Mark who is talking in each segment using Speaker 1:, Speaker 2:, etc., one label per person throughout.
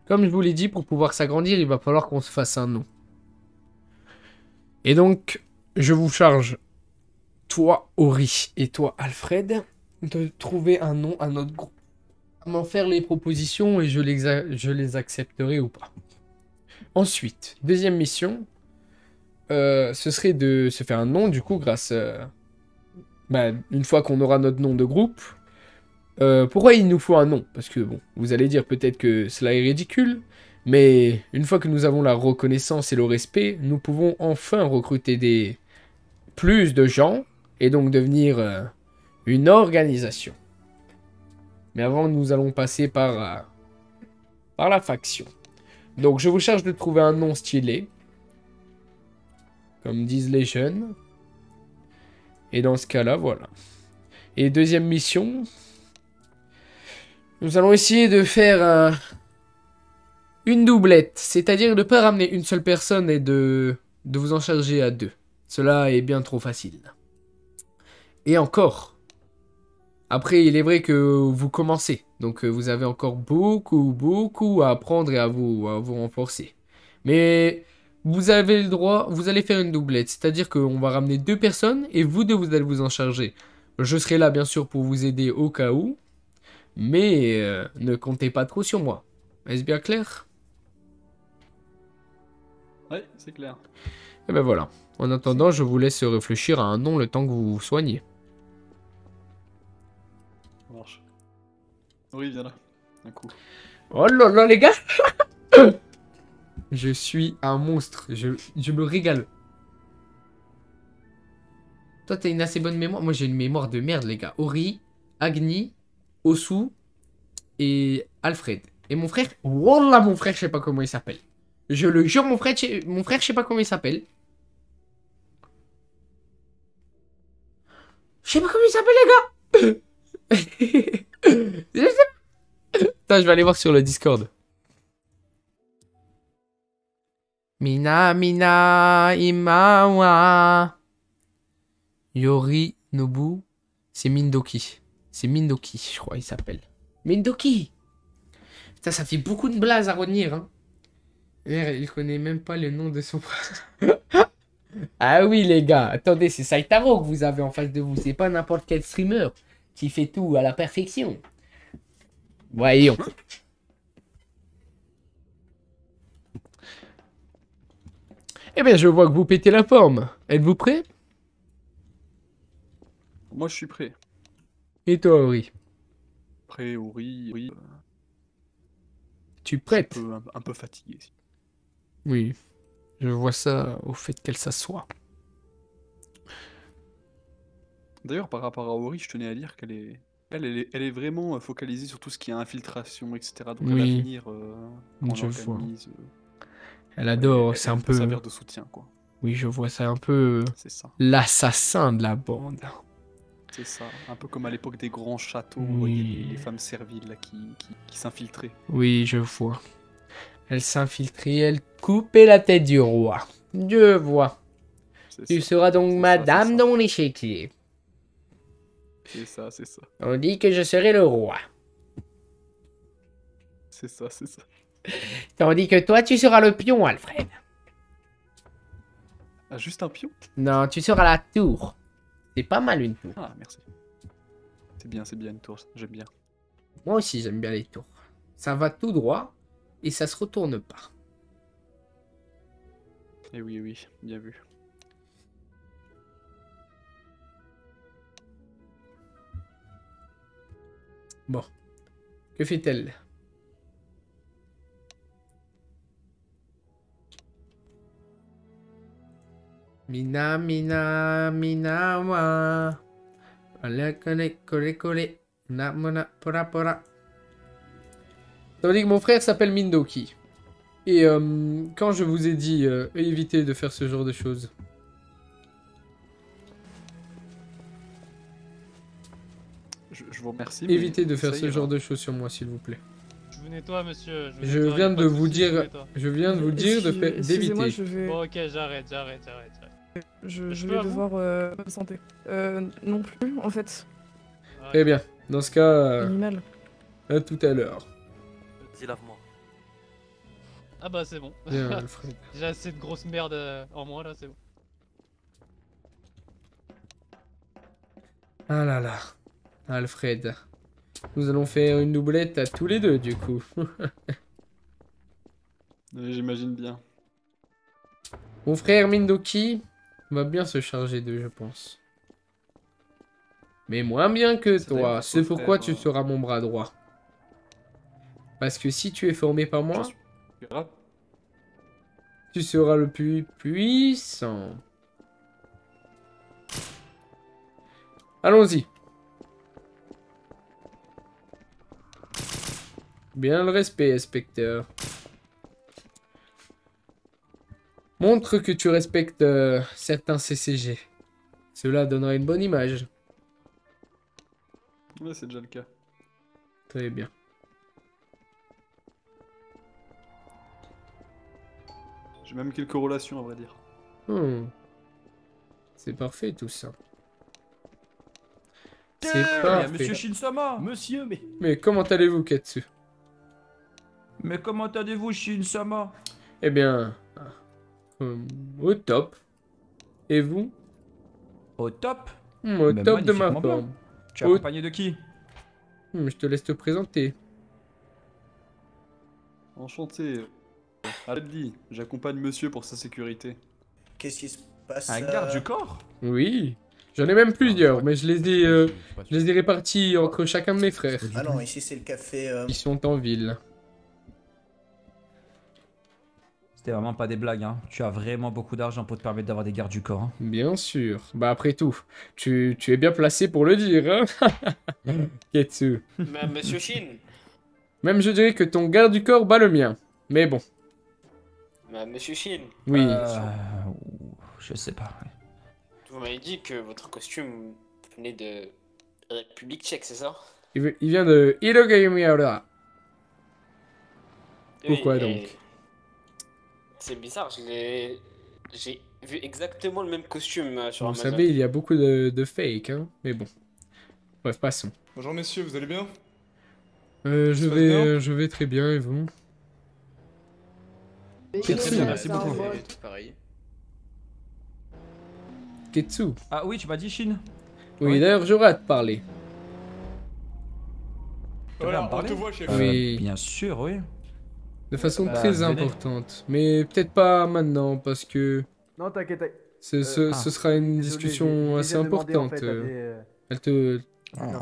Speaker 1: Comme je vous l'ai dit, pour pouvoir s'agrandir, il va falloir qu'on se fasse un nom. Et donc, je vous charge, toi, Ori, et toi, Alfred, de trouver un nom à notre groupe. M'en faire les propositions et je les accepterai ou pas. Ensuite, deuxième mission, ce serait de se faire un nom, du coup, grâce... une fois qu'on aura notre nom de groupe... pourquoi il nous faut un nom? Parce que, bon, vous allez dire peut-être que cela est ridicule, mais une fois que nous avons la reconnaissance et le respect, nous pouvons enfin recruter plus de gens, et donc devenir une organisation. Mais avant, nous allons passer par la faction. Donc, je vous charge de trouver un nom stylé, comme disent les jeunes. Et dans ce cas-là, voilà. Et deuxième mission, nous allons essayer de faire une doublette, c'est-à-dire de ne pas ramener une seule personne et de vous en charger à deux. Cela est bien trop facile. Et encore, après, il est vrai que vous commencez, donc vous avez encore beaucoup à apprendre et à vous renforcer. Mais vous avez le droit, vous allez faire une doublette, c'est-à-dire qu'on va ramener deux personnes et vous deux, vous allez vous en charger. Je serai là, bien sûr, pour vous aider au cas où, mais ne comptez pas trop sur moi. Est-ce bien clair?
Speaker 2: Ouais, c'est clair.
Speaker 1: Et ben voilà. En attendant, je vous laisse réfléchir à un nom le temps que vous vous soignez.
Speaker 2: Ça marche. Oui, viens là. Un coup.
Speaker 1: Oh là là, les gars! Je suis un monstre. Je me régale. Toi, t'as une assez bonne mémoire. Moi, j'ai une mémoire de merde, les gars. Ori, Agni, Osu et Alfred. Et mon frère... Wallah, mon frère, je sais pas comment il s'appelle. Je le jure, mon frère, je sais pas comment il s'appelle. Je sais pas comment il s'appelle, les gars! Je sais pas. Attends, je vais aller voir sur le Discord. Mina, Imawa. Yori Nobu. C'est Mindoki. C'est Mindoki, je crois, il s'appelle. Mindoki! Putain, ça fait beaucoup de blazes à retenir, hein. Merde, il connaît même pas le nom de son frère. Ah oui, les gars. Attendez, c'est Saitaro que vous avez en face de vous. C'est pas n'importe quel streamer qui fait tout à la perfection. Voyons. Eh bien, je vois que vous pétez la forme. Êtes-vous prêt?
Speaker 2: Moi, je suis prêt.
Speaker 1: Et toi, Ori?
Speaker 2: Prêt, oui.
Speaker 1: Tu prêtes?
Speaker 2: Un peu fatigué.
Speaker 1: Oui. Je vois ça au fait qu'elle s'assoit.
Speaker 2: D'ailleurs, par rapport à Ori, je tenais à dire qu'elle est... Elle est vraiment focalisée sur tout ce qui est infiltration, etc. Donc à
Speaker 1: Oui,
Speaker 2: l'avenir, quand on
Speaker 1: je vois.
Speaker 2: organise,
Speaker 1: Elle adore, c'est un
Speaker 2: elle peut
Speaker 1: peu...
Speaker 2: servir de soutien, quoi.
Speaker 1: Oui, je vois ça un peu...
Speaker 2: C'est ça.
Speaker 1: L'assassin de la bande.
Speaker 2: C'est ça. Un peu comme à l'époque des grands châteaux, vous
Speaker 1: Oui.
Speaker 2: voyez les femmes serviles là, qui s'infiltraient.
Speaker 1: Oui, je vois. Elle s'infiltrait, elle coupait la tête du roi. Je vois. Tu seras donc madame dans l'échiquier.
Speaker 2: C'est ça.
Speaker 1: On dit que je serai le roi.
Speaker 2: C'est ça.
Speaker 1: Tandis que toi, tu seras le pion, Alfred.
Speaker 2: Ah, juste un pion?
Speaker 1: Non, tu seras la tour. C'est pas mal une tour.
Speaker 2: Ah, merci. C'est bien une tour, j'aime bien.
Speaker 1: Moi aussi, j'aime bien les tours. Ça va tout droit et ça se retourne pas.
Speaker 2: Eh oui, bien vu.
Speaker 1: Bon. Que fait-elle? Mina, wa. Kole. Pora. Tandis que mon frère s'appelle Mindoki. Et quand je vous ai dit, évitez de faire ce genre de choses.
Speaker 2: Je vous remercie.
Speaker 1: Évitez de faire ce genre de choses sur moi, s'il vous plaît.
Speaker 3: Je vous nettoie, monsieur.
Speaker 1: Je viens de vous dire d'éviter.
Speaker 4: Excusez-moi, je vais...
Speaker 3: Bon, ok, j'arrête.
Speaker 4: Je
Speaker 3: peux
Speaker 4: vais
Speaker 3: à vous
Speaker 4: devoir m'absenter. Non plus, en fait.
Speaker 1: Eh bien, dans ce cas,
Speaker 4: Animal.
Speaker 1: à tout à l'heure.
Speaker 5: Vas-y, lave-moi.
Speaker 3: Ah bah c'est bon.
Speaker 1: Bien, Alfred.
Speaker 3: J'ai assez de grosse merde en moi là, c'est bon.
Speaker 1: Ah là là. Alfred. Nous allons faire une doublette à tous les deux, du coup.
Speaker 2: J'imagine bien.
Speaker 1: Mon frère Mindoki va bien se charger d'eux, je pense. Mais moins bien que
Speaker 2: C'est d'ailleurs
Speaker 1: toi.
Speaker 2: ton
Speaker 1: C'est pourquoi
Speaker 2: frère,
Speaker 1: tu seras mon bras droit. Parce que si tu es formé par moi,
Speaker 2: J'en suis grave.
Speaker 1: tu seras le plus puissant. Allons-y. Bien le respect, inspecteur. Montre que tu respectes certains CCG. Cela donnera une bonne image.
Speaker 2: Ouais, c'est déjà le cas.
Speaker 1: Très bien.
Speaker 2: J'ai même quelques relations, à vrai dire.
Speaker 1: Hmm. C'est parfait tout ça. C'est parfait.
Speaker 5: Monsieur Shinsama.
Speaker 6: Monsieur,
Speaker 1: Mais comment allez-vous, Katsu?
Speaker 5: Mais comment allez-vous, Shinsama?
Speaker 1: Eh bien, au top. Et vous?
Speaker 5: Au top.
Speaker 1: Au
Speaker 5: Mais
Speaker 1: top de ma
Speaker 5: magnifiquement bien.
Speaker 1: forme.
Speaker 5: Tu es
Speaker 1: Au-
Speaker 5: accompagné de qui?
Speaker 1: Je te laisse te présenter.
Speaker 2: Enchanté. Aldi, j'accompagne monsieur pour sa sécurité.
Speaker 6: qu'est-ce qui se passe
Speaker 5: Un garde du corps?
Speaker 1: Oui. J'en ai même plusieurs, mais je les ai répartis entre chacun de mes frères.
Speaker 6: Ah non, ici c'est le café.
Speaker 1: Ils sont en ville.
Speaker 5: C'était vraiment pas des blagues, hein. Tu as vraiment beaucoup d'argent pour te permettre d'avoir des gardes du corps, hein.
Speaker 1: Bien sûr. Bah après tout, tu es bien placé pour le dire, hein. Ketsu.
Speaker 7: Monsieur Shin,
Speaker 1: Même je dirais que ton garde du corps bat le mien. Mais bon,
Speaker 7: Monsieur Shin,
Speaker 1: oui.
Speaker 5: Je sais pas. Ouais.
Speaker 7: vous m'avez dit que votre costume venait de République tchèque, c'est ça?
Speaker 1: Il vient de Hirogamiura. Pourquoi
Speaker 7: Oui,
Speaker 1: donc?
Speaker 7: et c'est bizarre, j'ai vu exactement le même costume sur
Speaker 1: Vous
Speaker 7: Amazon.
Speaker 1: savez, il y a beaucoup de fake, hein. Mais bon. Bref, passons.
Speaker 8: Bonjour messieurs, vous allez bien?
Speaker 1: Je vais très bien, et vous?
Speaker 5: Très bien, merci beaucoup.
Speaker 7: Pareil.
Speaker 1: Ketsu.
Speaker 5: Ah oui, tu m'as dit Shin?
Speaker 1: Oui,
Speaker 5: Oui.
Speaker 1: d'ailleurs, j'aurai à te parler.
Speaker 8: Voilà,
Speaker 5: me
Speaker 8: on
Speaker 5: parler
Speaker 8: te voit chef.
Speaker 1: Oui.
Speaker 5: Bien sûr, oui.
Speaker 1: De façon
Speaker 5: Bah,
Speaker 1: très
Speaker 5: venez.
Speaker 1: importante. Mais peut-être pas maintenant, parce que
Speaker 9: Non, t'inquiète.
Speaker 1: ce
Speaker 5: Ah.
Speaker 1: sera une
Speaker 9: Désolé,
Speaker 1: discussion
Speaker 9: j'ai
Speaker 1: assez
Speaker 9: déjà demandé, en
Speaker 1: importante.
Speaker 9: fait, à des,
Speaker 1: Elle te,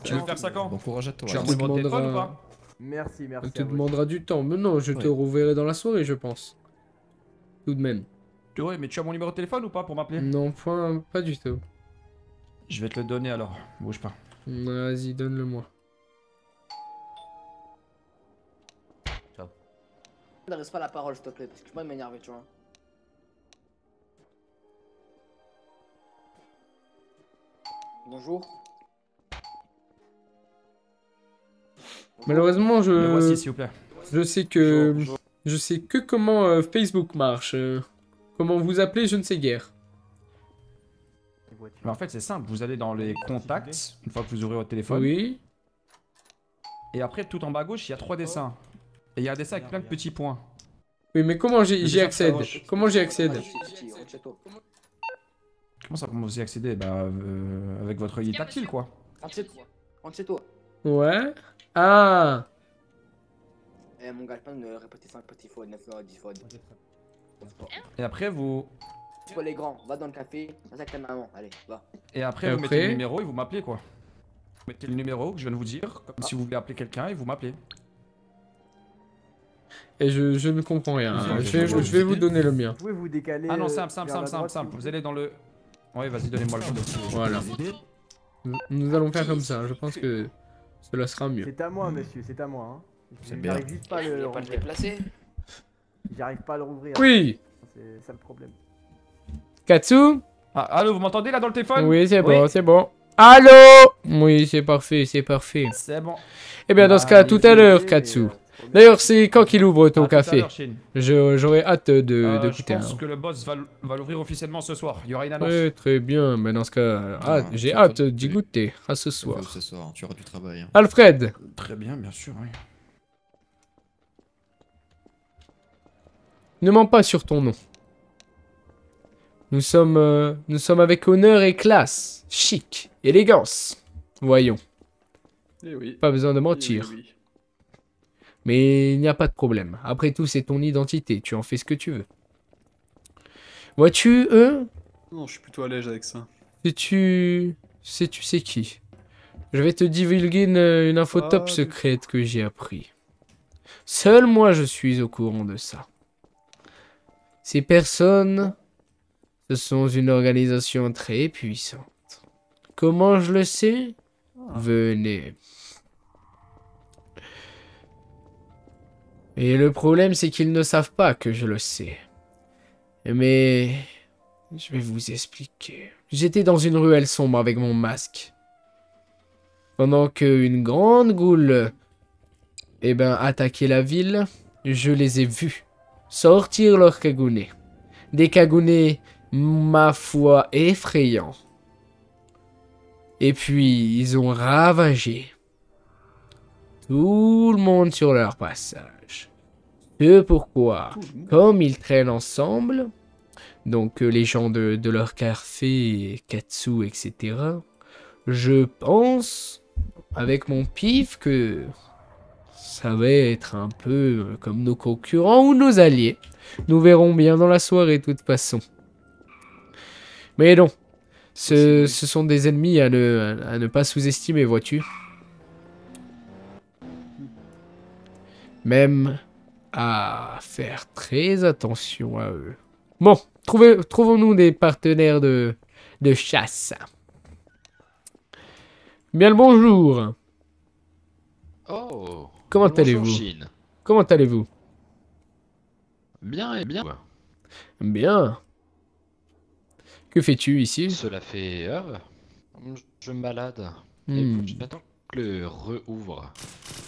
Speaker 5: Tu veux faire ça quand?
Speaker 10: Bon courage à toi.
Speaker 5: Tu as
Speaker 1: te
Speaker 5: mon numéro de téléphone ou
Speaker 1: demandera-
Speaker 5: pas?
Speaker 9: Merci, merci.
Speaker 1: elle te
Speaker 9: à vous.
Speaker 1: demandera du temps. Mais non, je te
Speaker 10: Oui.
Speaker 1: reverrai dans la soirée, je pense. Tout de même.
Speaker 5: Oui, mais tu as mon numéro de téléphone ou pas pour m'appeler?
Speaker 1: Non, pas du tout.
Speaker 5: Je vais te le donner alors. Bouge pas.
Speaker 1: Vas-y, donne-le-moi.
Speaker 11: Ne reste pas la parole, s'il te plaît, parce que moi, il m'énerve, tu vois. Bonjour.
Speaker 1: Malheureusement,
Speaker 5: Me voici, s'il vous plaît.
Speaker 1: je sais que
Speaker 7: Bonjour.
Speaker 1: je sais que comment Facebook marche. Comment vous appelez, je ne sais guère.
Speaker 5: Mais en fait, c'est simple. Vous allez dans les contacts, une fois que vous ouvrez votre téléphone.
Speaker 1: Oui.
Speaker 5: Et après, tout en bas à gauche, il y a 3 dessins. Et il y a un dessin avec plein de petits points.
Speaker 1: Oui, mais comment j'y
Speaker 5: dessin
Speaker 1: accède?
Speaker 5: s'approche.
Speaker 1: Comment j'y accède?
Speaker 5: Comment ça, comment vous y accédez? Bah, avec votre guide tactile, quoi.
Speaker 11: Rentre chez toi. Rentre chez toi.
Speaker 1: Ouais. Ah.
Speaker 11: Eh, mon gars, je peux me répéter 5 petits fois, 9 fois, 10 fois.
Speaker 5: Et après, vous...
Speaker 11: Sois les grands, va dans le café, va avec ta maman, allez, va.
Speaker 5: Et après,
Speaker 1: Et
Speaker 5: vous mettez
Speaker 1: après
Speaker 5: le numéro et vous m'appelez, quoi. Vous mettez le numéro que je viens de vous dire, comme si vous voulez appeler quelqu'un et vous m'appelez.
Speaker 1: Et je ne comprends rien.
Speaker 5: Vous
Speaker 1: Je vais vous donner le mien.
Speaker 9: Vous pouvez vous décaler.
Speaker 5: Ah non,
Speaker 9: vers
Speaker 5: simple,
Speaker 9: la
Speaker 5: simple,
Speaker 9: droite,
Speaker 5: simple.
Speaker 9: s'il vous
Speaker 5: Vous
Speaker 9: plaît
Speaker 5: allez dans le... Ouais, vas-y, donnez-moi le code.
Speaker 1: Voilà. Nous allons faire comme ça. Je pense que cela sera mieux.
Speaker 9: C'est à moi, monsieur, c'est à moi. Hein.
Speaker 10: C'est bien.
Speaker 9: J'arrive juste pas à
Speaker 7: Il
Speaker 9: le
Speaker 7: n'y a pas le
Speaker 9: rouvrir.
Speaker 7: déplacer.
Speaker 9: J'arrive pas à le rouvrir.
Speaker 1: Oui.
Speaker 9: C'est ça le problème.
Speaker 1: Katsu?
Speaker 5: Ah, allô, vous m'entendez là dans le téléphone?
Speaker 1: Oui, c'est bon, c'est bon. Allô? Oui, c'est parfait, c'est parfait.
Speaker 5: C'est bon.
Speaker 1: Eh bien, dans ce cas, à tout à l'heure, Katsu. D'ailleurs, c'est quand qu'il ouvre ton
Speaker 5: À tout à
Speaker 1: café?
Speaker 5: l'heure, Shin.
Speaker 1: J'aurais hâte de
Speaker 5: Je
Speaker 1: goûter.
Speaker 5: pense que le boss va l'ouvrir officiellement ce soir. Il y aura une annonce.
Speaker 1: Ouais, très bien. Mais dans ce cas, j'ai
Speaker 10: tu
Speaker 1: hâte
Speaker 10: vas-
Speaker 1: d'y goûter. À ce soir.
Speaker 10: Ce soir, tu auras du travail. Hein.
Speaker 1: Alfred,
Speaker 5: Très bien, bien sûr, oui.
Speaker 1: Ne mens pas sur ton nom. Nous sommes avec honneur et classe. Chic. Élégance. Voyons.
Speaker 2: Eh oui.
Speaker 1: Pas besoin de
Speaker 2: Eh
Speaker 1: mentir.
Speaker 2: oui, oui.
Speaker 1: Mais il n'y a pas de problème. Après tout, c'est ton identité. Tu en fais ce que tu veux. Vois-tu,
Speaker 2: Non, je suis plutôt à l'aise avec ça.
Speaker 1: sais-tu sais qui? Je vais te divulguer une info top
Speaker 2: Ah,
Speaker 1: secrète que j'ai appris. Seul moi, je suis au courant de ça. Ces personnes, ce sont une organisation très puissante. Comment je le sais? Venez. Et le problème, c'est qu'ils ne savent pas que je le sais. Mais je vais vous expliquer. J'étais dans une ruelle sombre avec mon masque. Pendant qu'une grande goule, attaquait la ville, je les ai vus sortir leurs cagounets. Des cagounets, ma foi, effrayants. Et puis, ils ont ravagé tout le monde sur leur passage. Ce pourquoi,
Speaker 2: Tout le monde.
Speaker 1: comme ils traînent ensemble, donc les gens de leur café, Katsu, etc., je pense, avec mon pif, que ça va être un peu comme nos concurrents ou nos alliés. Nous verrons bien dans la soirée, de toute façon. Mais non, ce sont des ennemis à ne pas sous-estimer, vois-tu. Même à faire très attention à eux. Bon, trouvons-nous des partenaires de chasse. Bien le bonjour.
Speaker 8: Oh.
Speaker 1: Comment
Speaker 8: bonjour,
Speaker 1: allez-vous?
Speaker 8: Chine.
Speaker 1: Comment allez-vous?
Speaker 8: Bien et bien.
Speaker 1: Bien. Que fais-tu ici?
Speaker 8: Cela fait... je me balade.
Speaker 1: Hmm.
Speaker 8: Et j'attends que le rouvre.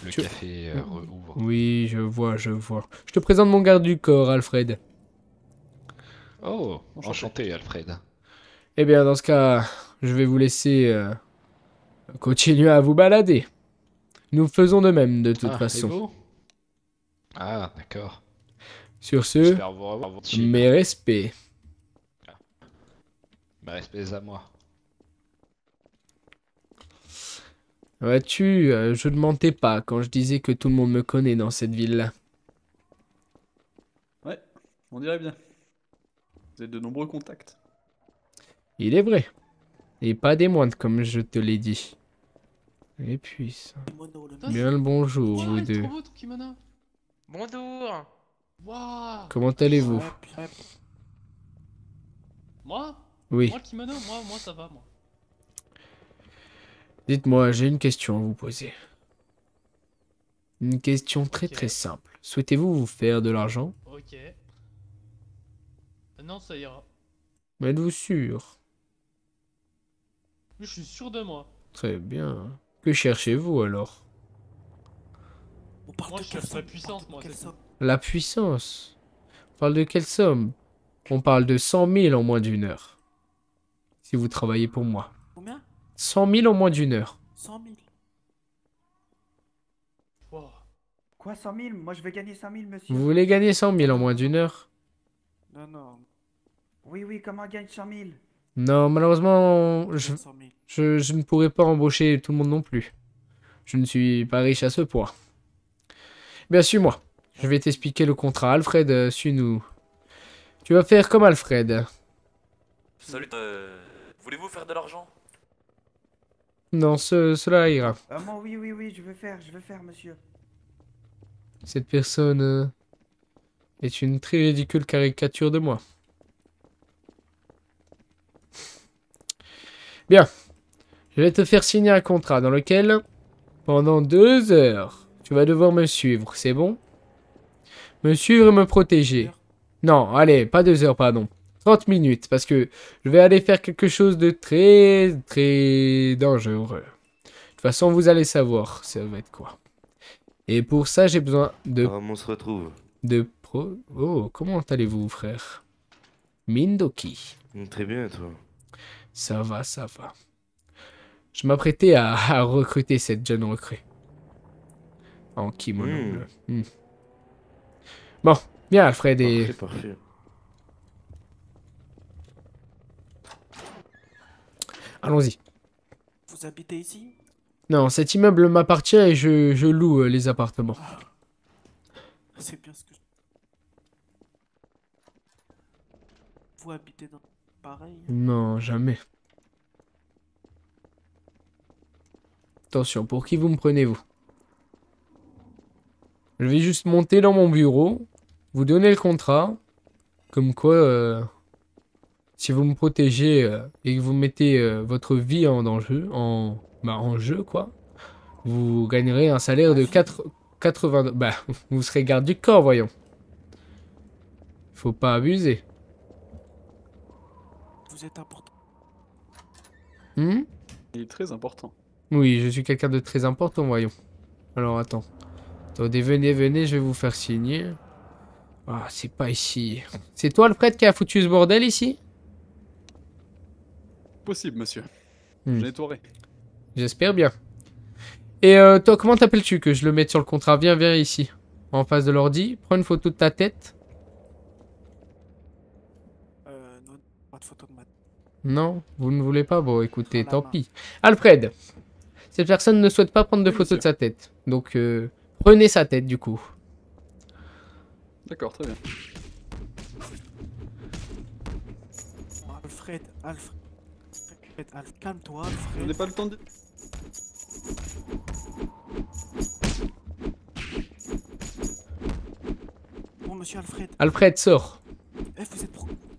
Speaker 8: Le
Speaker 1: Tu-
Speaker 8: café rouvre.
Speaker 1: Oui, je vois. Je te présente mon garde du corps, Alfred.
Speaker 8: Oh, enchanté, Alfred.
Speaker 1: Eh bien, dans ce cas, je vais vous laisser continuer à vous balader. Nous faisons de même, de toute
Speaker 8: Et
Speaker 1: façon.
Speaker 8: vous? Ah, d'accord.
Speaker 1: Sur ce,
Speaker 8: J'espère vous revoir votre Chine.
Speaker 1: mes respects.
Speaker 8: Mes respects à moi.
Speaker 1: Vois-tu, je ne mentais pas quand je disais que tout le monde me connaît dans cette ville-là.
Speaker 2: Ouais, on dirait bien. Vous avez de nombreux contacts.
Speaker 1: Il est vrai. Et pas des moindres, comme je te l'ai dit. Et puis ça. Bien le bonjour, vous deux.
Speaker 3: Trop beau ton kimono.
Speaker 10: Bonjour.
Speaker 3: Waouh.
Speaker 1: Comment allez-vous?
Speaker 3: Moi?
Speaker 1: Oui.
Speaker 3: Moi le kimono, moi ça va moi.
Speaker 1: Dites-moi, j'ai une question à vous poser. Une question très
Speaker 3: Ok.
Speaker 1: très simple. Souhaitez-vous vous faire de l'argent?
Speaker 3: Ok. Non, ça ira.
Speaker 1: Mais êtes-vous sûr?
Speaker 3: Je suis sûr de moi.
Speaker 1: Très bien. Que cherchez-vous alors?
Speaker 3: Moi je cherche la puissance, moi. C'est tout.
Speaker 1: La puissance. On parle de quelle somme? On parle de 100 000 en moins d'une heure. Si vous travaillez pour moi.
Speaker 12: Combien?
Speaker 1: 100 000 en moins d'une heure.
Speaker 12: 100 000.
Speaker 3: Wow.
Speaker 9: Quoi, 100 000? Moi, je vais gagner 100 000, monsieur.
Speaker 1: Vous voulez gagner 100 000 en moins d'une heure?
Speaker 12: Non, non.
Speaker 9: Oui, oui, comment on gagne 100 000?
Speaker 1: Non, malheureusement,
Speaker 12: 100 000.
Speaker 1: je ne pourrai pas embaucher tout le monde non plus. Je ne suis pas riche à ce point. Bien, suis-moi. Je vais t'expliquer le contrat. Alfred, suis-nous. Tu vas faire comme Alfred.
Speaker 10: Salut. Voulez-vous faire de l'argent?
Speaker 1: Non, cela ira.
Speaker 9: Moi, oui, oui, oui, je veux faire, monsieur.
Speaker 1: Cette personne est une très ridicule caricature de moi. Bien. Je vais te faire signer un contrat dans lequel, pendant 2 heures, tu vas devoir me suivre. C'est bon? Me suivre et me protéger. Non, allez, pas 2 heures, pardon. 30 minutes, parce que je vais aller faire quelque chose de très, très dangereux. De toute façon, vous allez savoir, ça va être quoi. Et pour ça, j'ai besoin de...
Speaker 13: On se retrouve.
Speaker 1: Oh, comment allez-vous, frère? Mindoki.
Speaker 13: Très bien, toi.
Speaker 1: Ça va, ça va. Je m'apprêtais à recruter cette jeune recrue. En kimono bleu. Bon, Bien, Alfred, et...
Speaker 12: Parfait, parfait.
Speaker 1: Allons-y.
Speaker 13: Vous habitez ici?
Speaker 1: Non, cet immeuble m'appartient et je loue les appartements.
Speaker 13: C'est bien ce que je... Vous habitez dans... pareil?
Speaker 1: Non, jamais. Attention, pour qui vous me prenez-vous? Je vais juste monter dans mon bureau, vous donner le contrat, comme quoi, si vous me protégez et que vous mettez votre vie en danger, en jeu, quoi, vous gagnerez un salaire de 80... Bah, vous serez garde du corps, voyons. Faut pas abuser.
Speaker 13: Vous êtes important.
Speaker 1: Hmm?
Speaker 2: Il est très important.
Speaker 1: Oui, je suis quelqu'un de très important, voyons. Alors, attends. Attendez, venez, je vais vous faire signer. Ah, c'est pas ici. C'est toi, Alfred, qui a foutu ce bordel ici?
Speaker 2: Possible, monsieur. Je nettoierai.
Speaker 1: J'espère bien. Et toi, comment t'appelles-tu que je le mette sur le contrat? Viens ici. En face de l'ordi. Prends une photo de ta tête.
Speaker 13: Non, pas de photo de ma...
Speaker 1: Non, vous ne voulez pas? Bon, écoutez, tant pis. Alfred, cette personne ne souhaite pas prendre de photo de sa tête. Donc, prenez sa tête, du coup.
Speaker 2: D'accord, très bien.
Speaker 13: Alfred, calme-toi, Alfred.
Speaker 2: Je n'ai pas le temps de...
Speaker 13: Bon, monsieur Alfred.
Speaker 1: Alfred, sors.
Speaker 13: Eh,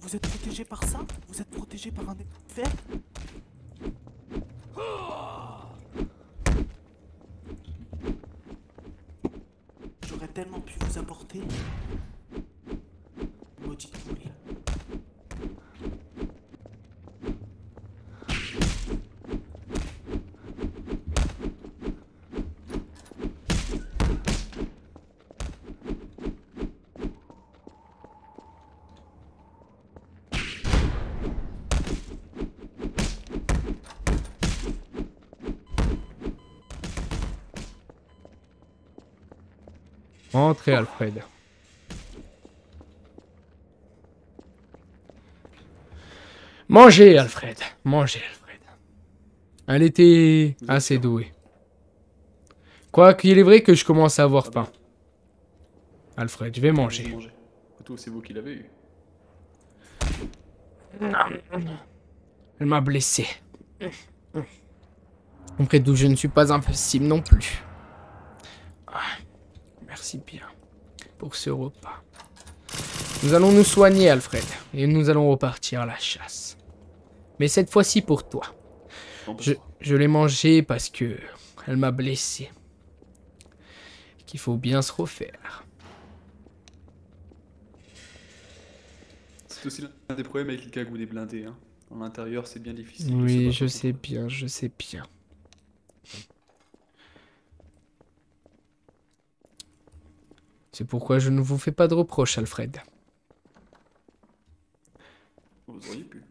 Speaker 13: vous êtes protégé par ça? Vous êtes protégé par un fer? J'aurais tellement pu vous apporter. Maudite boule.
Speaker 1: Entrez, Alfred. Mangez, Alfred. Mangez, Alfred. Elle était assez douée. Quoi qu'il est vrai que je commence à avoir faim. Alfred, je vais manger.
Speaker 2: Surtout, c'est vous qui l'avez eu.
Speaker 1: Elle m'a blessé. Après d'où je ne suis pas invincible non plus. Ah, merci bien pour ce repas. Nous allons nous soigner, Alfred, et nous allons repartir à la chasse. Mais cette fois-ci pour toi. Je l'ai mangé parce que elle m'a blessé. Qu'il faut bien se refaire.
Speaker 2: C'est aussi l'un des problèmes avec les cagoules des blindés. Hein. Dans l'intérieur, c'est bien difficile.
Speaker 1: Oui, je sais bien, je sais bien. C'est pourquoi je ne vous fais pas de reproches, Alfred.
Speaker 2: Vous auriez pu.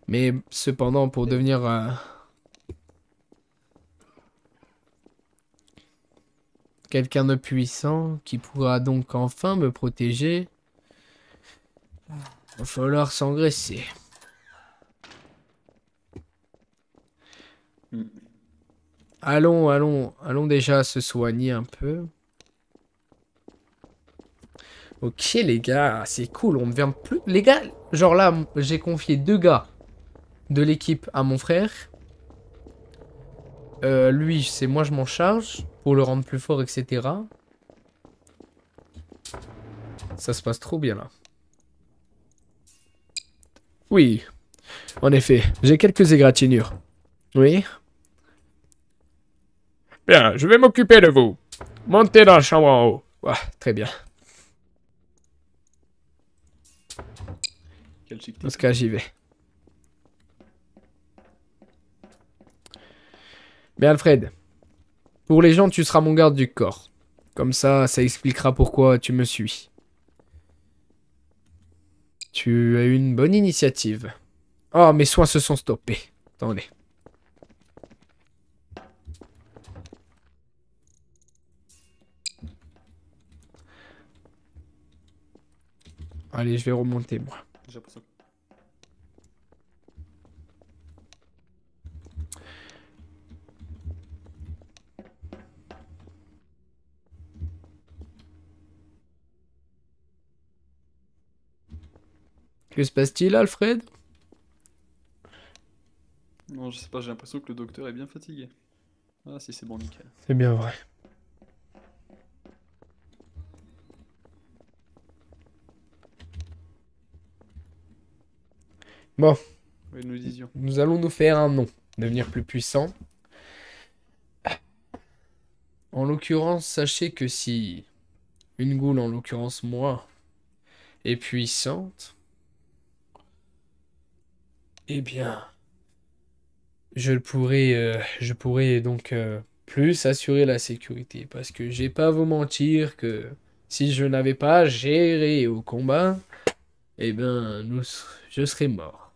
Speaker 1: Mais cependant, pour devenir quelqu'un de puissant qui pourra donc enfin me protéger, il va falloir s'engraisser. Allons déjà se soigner un peu. Ok les gars, c'est cool, on ne vient plus... Les gars, genre là, j'ai confié 2 gars de l'équipe à mon frère. Lui, c'est moi je m'en charge pour le rendre plus fort, etc. Ça se passe trop bien là. Oui, en effet, j'ai quelques égratignures. Oui. Bien, je vais m'occuper de vous. Montez dans la chambre en haut. Ouais, très bien. Dans ce cas, j'y vais. Mais Alfred, pour les gens, tu seras mon garde du corps. Comme ça expliquera pourquoi tu me suis. Tu as eu une bonne initiative. Oh, mes soins se sont stoppés. Attendez. Allez, je vais remonter, moi.
Speaker 2: J'ai l'impression.
Speaker 1: Que se passe-t-il, Alfred?
Speaker 2: Non, je sais pas, j'ai l'impression que le docteur est bien fatigué. Ah, si, c'est bon, nickel.
Speaker 1: C'est bien vrai. Bon.
Speaker 2: Oui, nous disions.
Speaker 1: Nous allons nous faire un nom. Devenir plus puissant. En l'occurrence, sachez que si une goule, en l'occurrence moi, est puissante, eh bien, je pourrais donc plus assurer la sécurité. Parce que j'ai pas à vous mentir que si je n'avais pas géré au combat, eh bien, je serais mort.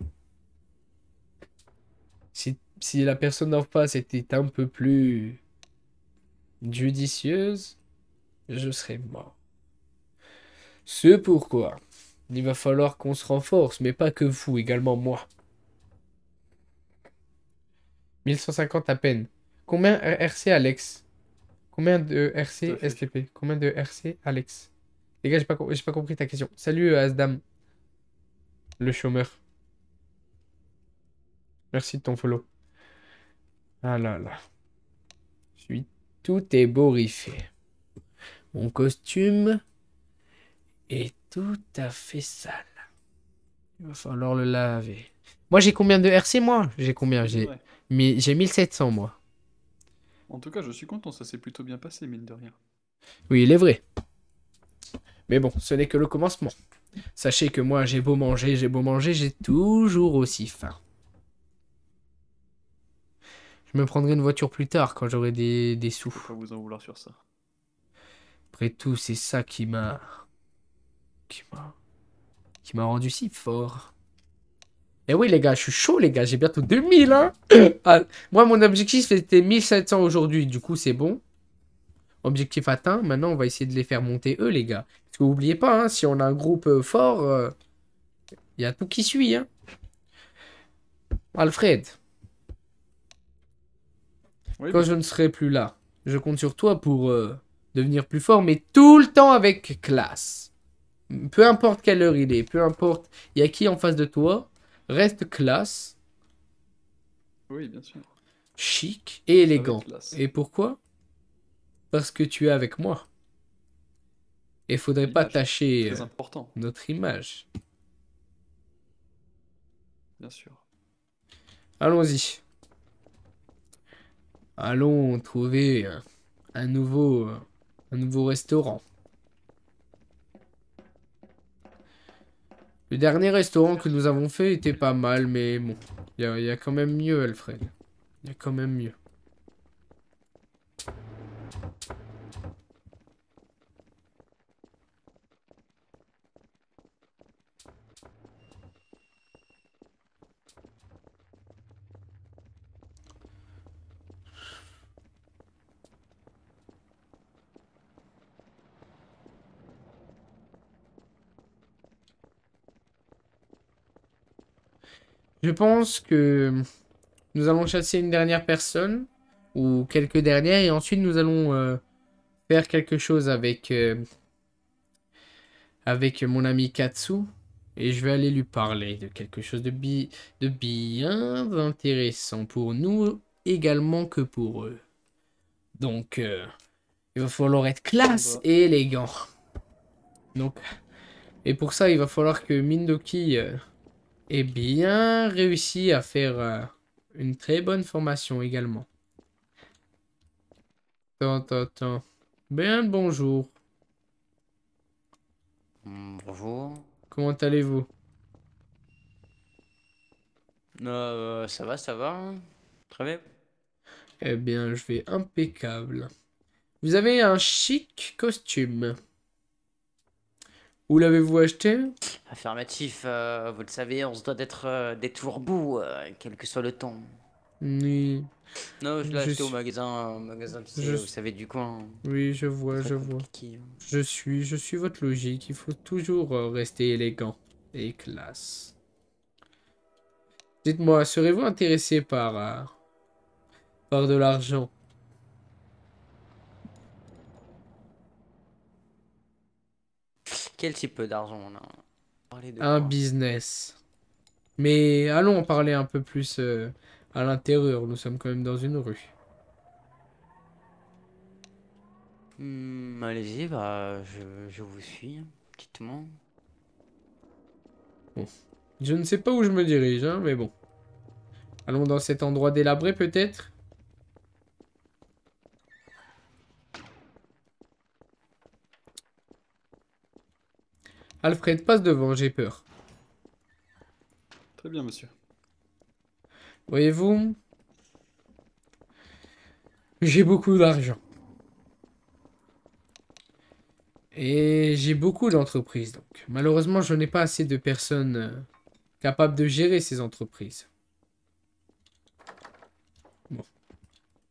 Speaker 1: Si la personne en face était un peu plus judicieuse, je serais mort. C'est pourquoi il va falloir qu'on se renforce, mais pas que vous, également moi. 1150 à peine. Combien RC Alex? Combien de RC STP? Combien de RC Alex? Les gars, j'ai pas compris ta question. Salut Asdam, le chômeur. Merci de ton follow. Ah là là. Tout est boriffé. Mon costume est tout à fait sale. Il va falloir le laver. Moi, j'ai combien de RC, moi? J'ai combien? J'ai 1700, moi.
Speaker 2: En tout cas, je suis content, ça s'est plutôt bien passé, mine de rien.
Speaker 1: Oui, il est vrai. Mais bon, ce n'est que le commencement. Sachez que moi, j'ai beau manger, j'ai toujours aussi faim. Je me prendrai une voiture plus tard, quand j'aurai des sous.
Speaker 2: Faut pas vous en vouloir sur ça.
Speaker 1: Après tout, c'est ça qui m'a rendu si fort. Et oui, les gars, je suis chaud, les gars. J'ai bientôt 2000, hein. Ah, moi, mon objectif, c'était 1700 aujourd'hui. Du coup, c'est bon. Objectif atteint. Maintenant, on va essayer de les faire monter, eux, les gars. Parce que n'oubliez pas, hein, si on a un groupe fort, il y a tout qui suit, hein. Alfred.
Speaker 2: Oui,
Speaker 1: quand je ne serai plus là, je compte sur toi pour devenir plus fort, mais tout le temps avec classe. Peu importe quelle heure il est, peu importe il y a qui en face de toi, reste classe.
Speaker 2: Oui, bien sûr.
Speaker 1: Chic et élégant.
Speaker 2: Classe.
Speaker 1: Et pourquoi? Parce que tu es avec moi. Et faudrait pas tâcher notre image.
Speaker 2: Bien sûr.
Speaker 1: Allons-y. Allons trouver un nouveau restaurant. Le dernier restaurant que nous avons fait était pas mal, mais bon, il y a quand même mieux, Alfred. Il y a quand même mieux. Je pense que nous allons chasser une dernière personne, ou quelques dernières, et ensuite nous allons faire quelque chose avec mon ami Katsu, et je vais aller lui parler de quelque chose de bien intéressant pour nous, également que pour eux. Donc, il va falloir être classe et élégant. Donc, et pour ça, il va falloir que Mindoki ait bien réussi à faire une très bonne formation également. Attends. Bien le bonjour.
Speaker 12: Bonjour.
Speaker 1: Comment allez-vous?
Speaker 12: Ça va. Très bien.
Speaker 1: Eh bien, je vais impeccable. Vous avez un chic costume. Où l'avez-vous acheté?
Speaker 12: Affirmatif, vous le savez, on se doit d'être toujours beau, quel que soit le temps.
Speaker 1: Oui.
Speaker 12: Non, je l'ai
Speaker 1: Je
Speaker 12: acheté
Speaker 1: suis-
Speaker 12: au magasin, tu sais,
Speaker 1: je-
Speaker 12: vous savez du coin.
Speaker 1: Oui, je vois,
Speaker 12: Très
Speaker 1: je vois.
Speaker 12: compliqué, hein.
Speaker 1: Je suis votre logique. Il faut toujours rester élégant et classe. Dites-moi, serez-vous intéressé par de l'argent?
Speaker 12: Quel type d'argent on a parlé de
Speaker 1: Un
Speaker 12: quoi?
Speaker 1: business. Mais allons en parler un peu plus à l'intérieur. Nous sommes quand même dans une rue.
Speaker 12: Allez-y, bah, je vous suis, hein. Dites-moi.
Speaker 1: Bon. Je ne sais pas où je me dirige, hein, mais bon. Allons dans cet endroit délabré, peut-être? Alfred, passe devant, j'ai peur.
Speaker 2: Très bien, monsieur.
Speaker 1: Voyez-vous, j'ai beaucoup d'argent. Et j'ai beaucoup d'entreprises, donc. Malheureusement, je n'ai pas assez de personnes capables de gérer ces entreprises. Bon.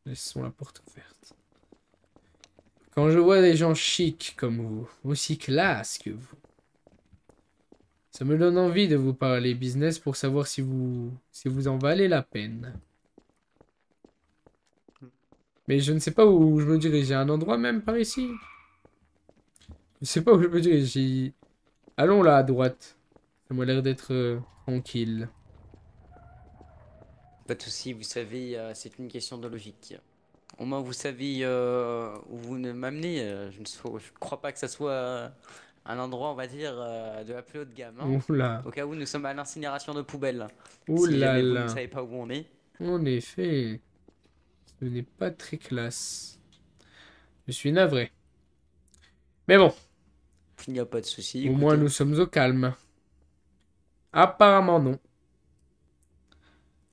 Speaker 1: Laissons la porte ouverte. Quand je vois des gens chics comme vous, aussi classe que vous, ça me donne envie de vous parler business pour savoir si vous en valez la peine. Mais je ne sais pas où je me dirige. J'ai un endroit même par ici. Je sais pas où je me dirige. Allons là à droite. Ça m'a l'air d'être tranquille.
Speaker 12: Pas de souci, vous savez, c'est une question de logique. Au moins, vous savez où vous m'amenez. Je crois pas que ça soit un endroit, on va dire, de la plus haute gamme, hein.
Speaker 1: Oula.
Speaker 12: Au cas où nous sommes à l'incinération de poubelles.
Speaker 1: Ouh
Speaker 12: Si
Speaker 1: là
Speaker 12: jamais vous
Speaker 1: là.
Speaker 12: ne savez pas où on est.
Speaker 1: En effet. Ce n'est pas très classe. Je suis navré. Mais bon.
Speaker 12: Il n'y a pas de souci.
Speaker 1: Au
Speaker 12: Écoutez.
Speaker 1: moins nous sommes au calme. Apparemment non.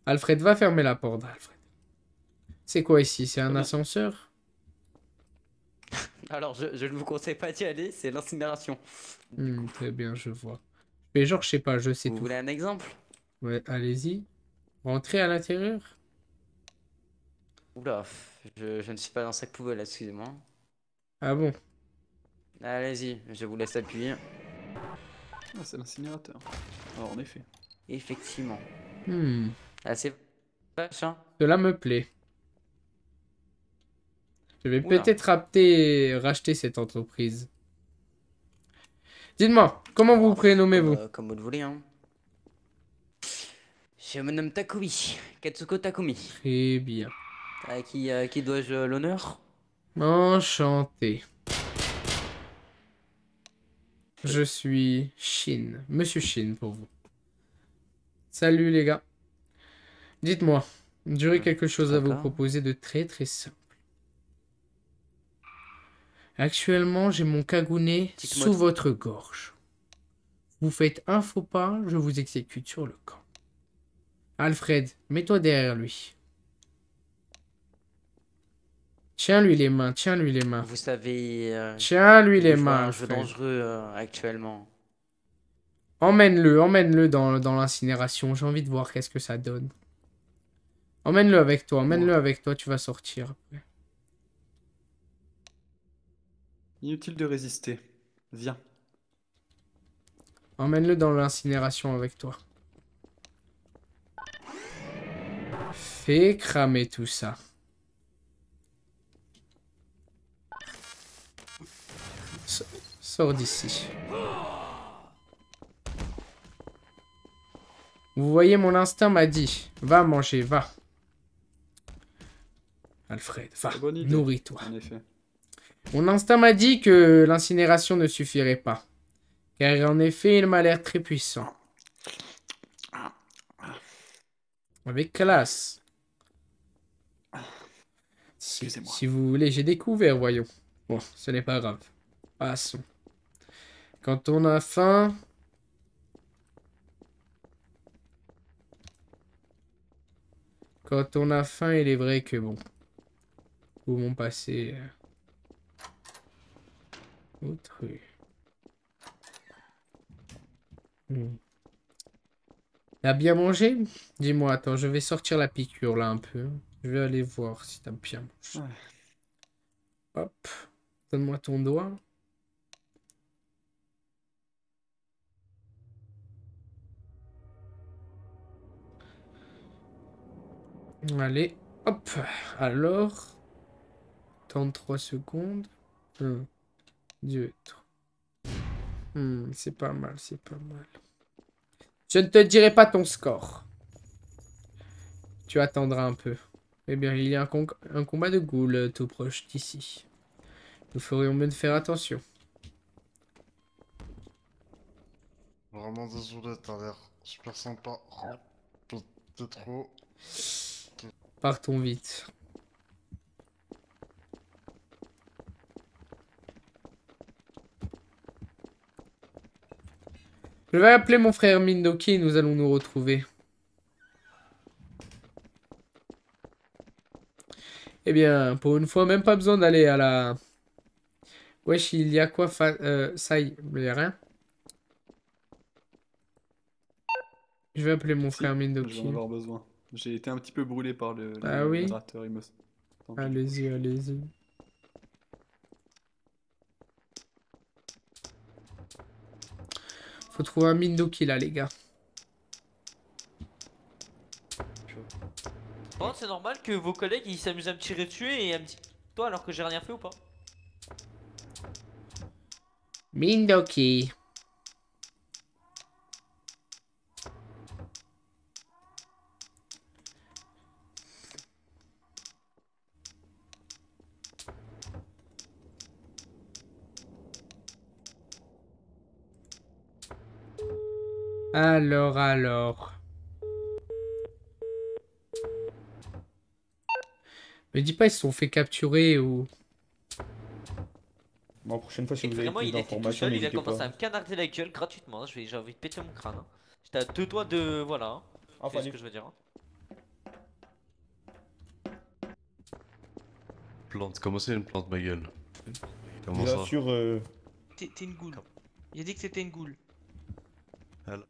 Speaker 1: Alfred va fermer la porte, Alfred. C'est quoi ici? C'est un ascenseur?
Speaker 12: Alors, je ne vous conseille pas d'y aller, c'est l'incinération.
Speaker 1: Très bien, je vois. Mais genre, je sais pas, je sais
Speaker 12: Vous
Speaker 1: tout.
Speaker 12: voulez un exemple?
Speaker 1: Ouais, allez-y. Rentrez à l'intérieur.
Speaker 12: Oula, je ne suis pas dans cette poubelle, excusez-moi.
Speaker 1: Ah bon?
Speaker 12: Allez-y, je vous laisse appuyer.
Speaker 2: Ah, c'est l'incinérateur. Alors, en effet.
Speaker 12: Effectivement.
Speaker 1: Hmm.
Speaker 12: Assez vache, hein?
Speaker 1: Cela me plaît. Je vais
Speaker 12: Oula.
Speaker 1: peut-être racheter cette entreprise. Dites-moi, comment vous prénommez-vous?
Speaker 12: Comme vous le voulez, hein. Je me nomme Takumi, Katsuko Takumi.
Speaker 1: Très bien.
Speaker 12: À qui dois-je l'honneur?
Speaker 1: Enchanté. Je suis Shin. Monsieur Shin pour vous. Salut les gars. Dites-moi, j'aurais quelque chose à vous
Speaker 12: D'accord.
Speaker 1: proposer de très très simple. Actuellement, j'ai mon cagounet
Speaker 12: Dites-moi
Speaker 1: sous
Speaker 12: tout.
Speaker 1: votre gorge. Vous faites un faux pas, je vous exécute sur le camp. Alfred, mets-toi derrière lui. Tiens-lui les mains, tiens-lui les mains.
Speaker 12: Vous savez,
Speaker 1: Tiens-lui les
Speaker 12: je joue à
Speaker 1: mains,
Speaker 12: un jeu
Speaker 1: Alfred.
Speaker 12: dangereux actuellement.
Speaker 1: Emmène-le dans l'incinération. J'ai envie de voir qu'est-ce que ça donne. Emmène-le avec toi, tu vas sortir après.
Speaker 2: Inutile de résister. Viens.
Speaker 1: Emmène-le dans l'incinération avec toi. Fais cramer tout ça. Sors d'ici. Vous voyez, mon instinct m'a dit, va manger, va. Alfred, va,
Speaker 2: Bonne idée,
Speaker 1: nourris-toi.
Speaker 2: En effet.
Speaker 1: Mon instinct m'a dit que l'incinération ne suffirait pas. Car en effet, il m'a l'air très puissant. Avec classe. Si vous voulez, j'ai découvert, voyons. Bon, ce n'est pas grave. Passons. Quand on a faim... Quand on a faim, il est vrai que bon... Pouvons passer... autre... T'as bien mangé? Dis-moi, attends, je vais sortir la piqûre là un peu. Je vais aller voir si t'as bien mangé.
Speaker 2: Ouais.
Speaker 1: Hop, donne-moi ton doigt. Allez, hop. Alors, 33 secondes. 1, 2, 3. C'est pas mal, c'est pas mal. Je ne te dirai pas ton score. Tu attendras un peu. Eh bien, il y a un combat de ghouls tout proche d'ici. Nous ferions mieux de faire attention.
Speaker 14: Vraiment désolé, t'as l'air super sympa. T'es trop.
Speaker 1: Partons vite. Je vais appeler mon frère Mindoki et nous allons nous retrouver. Eh bien, pour une fois, même pas besoin d'aller à la... Wesh, il y a quoi ça y a rien. Je vais appeler mon
Speaker 2: Si,
Speaker 1: frère
Speaker 2: je vais
Speaker 1: Mindoki.
Speaker 2: en avoir besoin. J'ai été un petit peu brûlé par le
Speaker 1: Ah oui?
Speaker 2: modérateur, il me semble.
Speaker 1: Allez-y, allez-y. Faut trouver un Mindoki là, les gars.
Speaker 15: Bon, c'est normal que vos collègues ils s'amusent à me tirer dessus et à me dire toi alors que j'ai rien fait ou pas?
Speaker 1: Mindoki. Alors. Me dis pas ils se sont fait capturer ou...
Speaker 5: Bon, la prochaine fois, si
Speaker 15: Et
Speaker 5: vous avez
Speaker 15: vraiment,
Speaker 5: plus
Speaker 15: il était tout
Speaker 5: d'informations,
Speaker 15: seul, il a
Speaker 5: n'hésitez
Speaker 15: commencé
Speaker 5: pas.
Speaker 15: à me canarder la gueule gratuitement. J'ai envie de péter mon crâne. Hein. J'étais à 2 doigts de. Voilà. Hein.
Speaker 5: Enfin,
Speaker 15: C'est ce que je veux dire. Hein.
Speaker 16: Plante, comment c'est une plante, ma gueule? Comment
Speaker 5: Bien
Speaker 16: ça?
Speaker 5: sûr,
Speaker 13: T'es une goule. Il a dit que c'était une goule.
Speaker 16: Alors.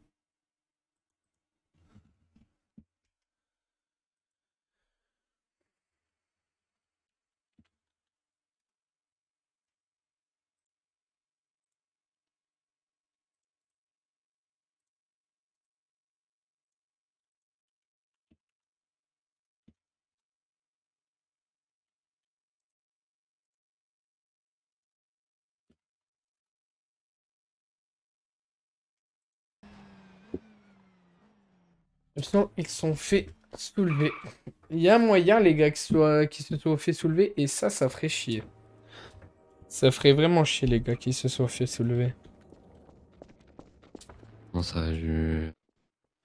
Speaker 1: Ils sont fait soulever. Il y a moyen, les gars, qui se soient fait soulever. Et ça ferait chier. Ça ferait vraiment chier, les gars, qui se soient fait soulever.
Speaker 17: Non, ça, je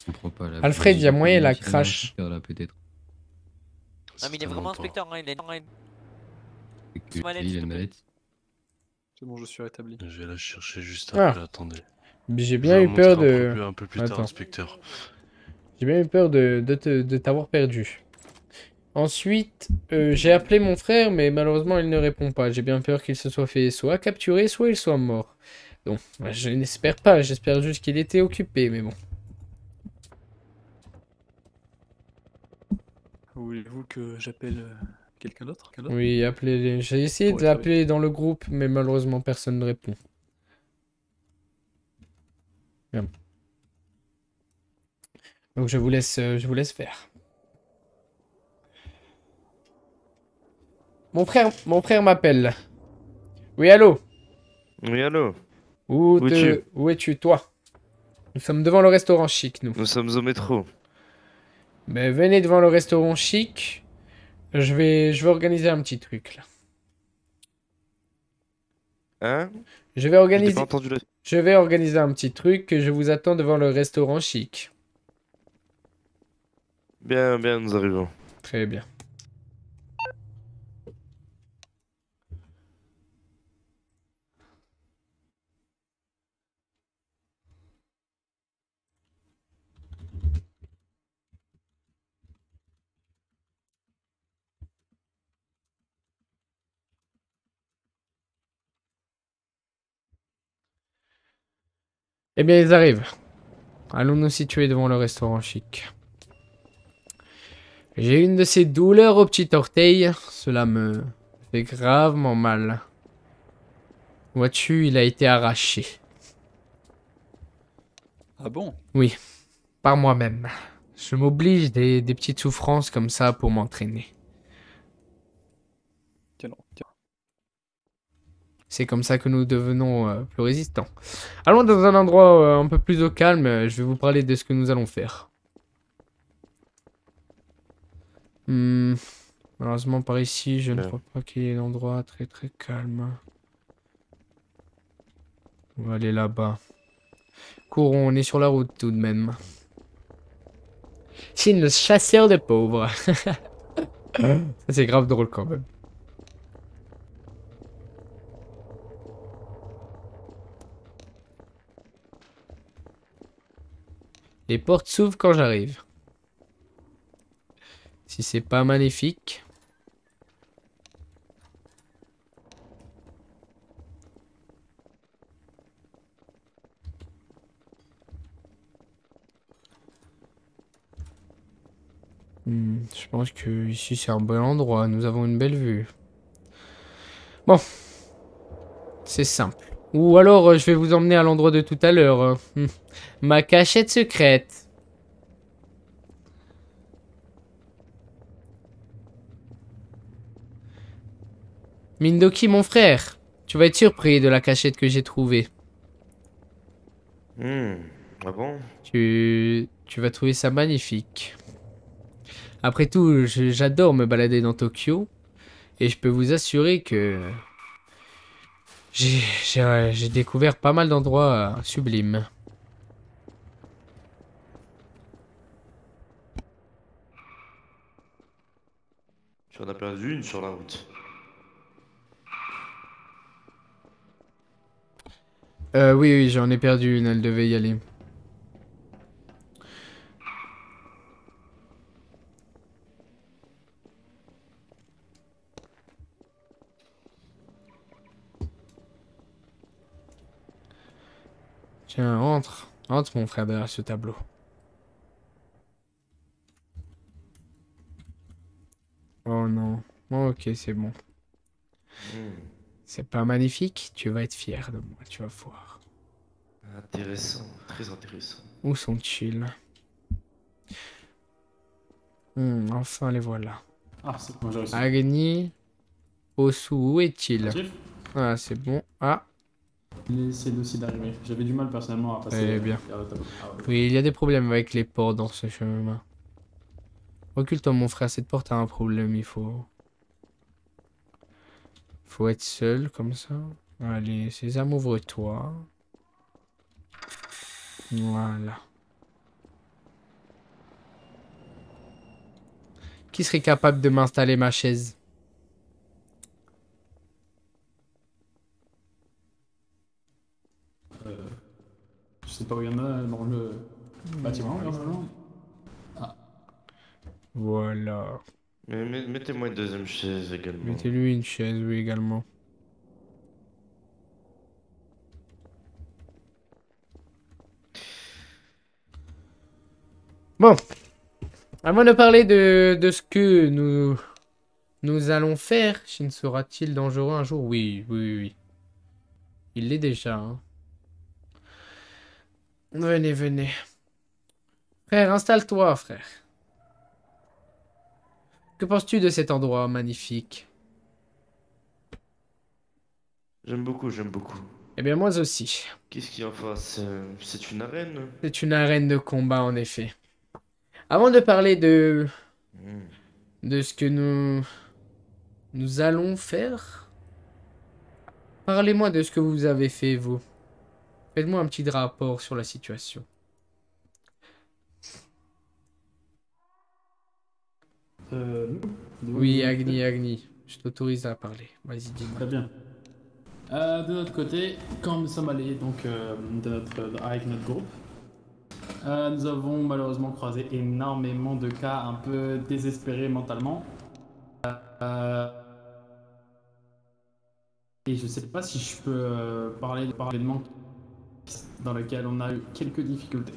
Speaker 17: comprends pas. Là,
Speaker 1: Alfred, il y a moyen, la
Speaker 17: la
Speaker 1: crash.
Speaker 17: Là, peut-être.
Speaker 15: Non, mais il est vraiment inspecteur. Hein. Il est.
Speaker 17: Il a une mallette.
Speaker 2: C'est bon, je suis rétabli.
Speaker 16: Je vais la chercher juste
Speaker 1: Ah.
Speaker 16: après, attendez.
Speaker 1: J'ai
Speaker 16: Je
Speaker 1: bien
Speaker 16: vais
Speaker 1: eu
Speaker 16: vous
Speaker 1: peur
Speaker 16: montrer
Speaker 1: de...
Speaker 16: un peu plus tard,
Speaker 1: Attends.
Speaker 16: inspecteur.
Speaker 1: J'ai bien eu peur de t'avoir perdu. Ensuite, j'ai appelé mon frère, mais malheureusement, il ne répond pas. J'ai bien peur qu'il se soit fait soit capturer, soit il soit mort. Donc, je n'espère pas. J'espère juste qu'il était occupé, mais bon.
Speaker 2: Voulez-vous que j'appelle quelqu'un d'autre?
Speaker 1: Oui, appelez-les. J'ai essayé
Speaker 2: Ouais,
Speaker 1: de l'appeler dans le groupe, mais malheureusement, personne ne répond. Bien. Donc, je vous laisse faire. Mon frère m'appelle. Oui, allô?
Speaker 18: Oui, allô?
Speaker 1: Où es-tu, toi? Nous sommes devant le restaurant chic, nous.
Speaker 18: Nous sommes au métro.
Speaker 1: Mais venez devant le restaurant chic. Je vais organiser un petit truc, là.
Speaker 18: Hein?
Speaker 1: Je vais organiser...
Speaker 18: J'ai pas entendu le...
Speaker 1: Je vais organiser un petit truc que je vous attends devant le restaurant chic.
Speaker 18: Bien, bien, nous arrivons.
Speaker 1: Très bien. Eh bien, ils arrivent. Allons nous situer devant le restaurant chic. J'ai une de ces douleurs au petit orteil. Cela me fait gravement mal. Vois-tu, il a été arraché.
Speaker 2: Ah bon?
Speaker 1: Oui, par moi-même. Je m'oblige des petites souffrances comme ça pour m'entraîner.
Speaker 2: Tiens, non, tiens.
Speaker 1: C'est comme ça que nous devenons plus résistants. Allons dans un endroit un peu plus au calme. Je vais vous parler de ce que nous allons faire. Malheureusement, par ici, je ne crois pas qu'il y ait un endroit très très calme. On va aller là-bas. Courons, on est sur la route tout de même. Chine, le chasseur de pauvres. Ça, c'est grave drôle quand même. Les portes s'ouvrent quand j'arrive. Si c'est pas maléfique. Je pense que ici c'est un bon endroit. Nous avons une belle vue. Bon. C'est simple. Ou alors je vais vous emmener à l'endroit de tout à l'heure. Ma cachette secrète. Mindoki, mon frère. Tu vas être surpris de la cachette que j'ai trouvée.
Speaker 18: Ah bon?
Speaker 1: Tu vas trouver ça magnifique. Après tout, j'adore me balader dans Tokyo. Et je peux vous assurer que j'ai découvert pas mal d'endroits sublimes.
Speaker 18: Tu en as perdu une sur la route.
Speaker 1: Oui, j'en ai perdu une, elle devait y aller. Tiens, entre. Entre, mon frère, derrière ce tableau. Oh non. Ok, c'est bon. C'est pas magnifique? Tu vas être fier de moi, tu vas voir.
Speaker 18: Intéressant, très intéressant.
Speaker 1: Où sont-ils? Enfin, les voilà.
Speaker 5: Ah, c'est bon, j'ai réussi.
Speaker 1: Agni, Osu, où est-il?
Speaker 5: Chef.
Speaker 1: Ah, c'est bon. Ah,
Speaker 5: Il essaie aussi d'arriver. J'avais du mal personnellement à passer.
Speaker 1: eh bien.
Speaker 5: vers le tableau. Ah, ouais.
Speaker 1: Oui, il y a des problèmes avec les portes dans ce chemin. Recule-toi, mon frère, cette porte a un problème, il faut être seul, comme ça. Allez, Sésame, ouvre-toi. Voilà. Qui serait capable de m'installer ma chaise?
Speaker 5: Je sais pas où il y en a dans le bâtiment, normalement. Ah.
Speaker 1: Voilà.
Speaker 18: Mais mettez-moi une deuxième chaise également.
Speaker 1: Mettez-lui une chaise, oui, également. Bon. Avant de parler de ce que nous allons faire, Shin sera-t-il dangereux un jour? Oui, oui, oui, oui. Il l'est déjà, hein. Venez, venez. Frère, installe-toi, frère. Que penses-tu de cet endroit magnifique?
Speaker 18: J'aime beaucoup, j'aime beaucoup.
Speaker 1: Eh bien, moi aussi.
Speaker 18: Qu'est-ce qu'il y a en face? C'est une arène?
Speaker 1: C'est une arène de combat, en effet. Avant de parler de ce que nous allons faire, parlez-moi de ce que vous avez fait, vous. Faites-moi un petit rapport sur la situation. Oui, Agni, je t'autorise à parler. Vas-y, dis-moi.
Speaker 5: Très bien. De notre côté, quand nous sommes allés donc, avec notre groupe, nous avons malheureusement croisé énormément de cas un peu désespérés mentalement. Et je sais pas si je peux parler de manque dans lequel on a eu quelques difficultés.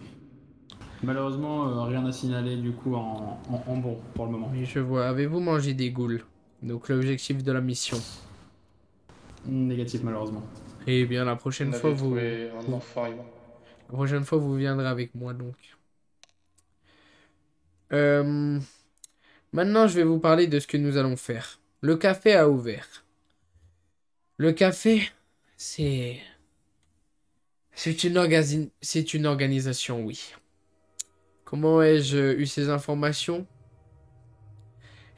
Speaker 5: Malheureusement, rien à signaler du coup en bon pour le moment.
Speaker 1: Oui, je vois. Avez-vous mangé des ghouls? Donc l'objectif de la mission.
Speaker 5: Négatif malheureusement.
Speaker 1: Eh bien, la prochaine fois, vous...
Speaker 19: un enfant, Ivan.
Speaker 1: La prochaine fois, vous viendrez avec moi, donc. Maintenant, je vais vous parler de ce que nous allons faire. Le café a ouvert. Le café, c'est une organisation, oui. Comment ai-je eu ces informations?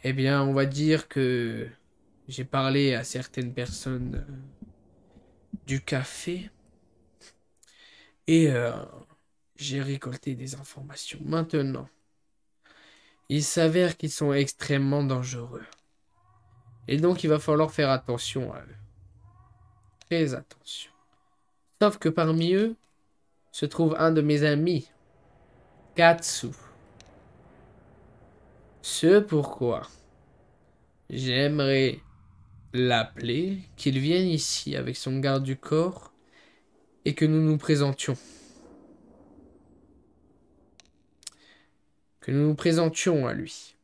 Speaker 1: Eh bien, on va dire que j'ai parlé à certaines personnes du café et j'ai récolté des informations. Maintenant, il s'avère qu'ils sont extrêmement dangereux. Et donc, il va falloir faire attention à eux. Très attention. Sauf que parmi eux se trouve un de mes amis, Katsu. Ce pourquoi j'aimerais l'appeler, qu'il vienne ici avec son garde du corps et que nous nous présentions. Que nous nous présentions à lui.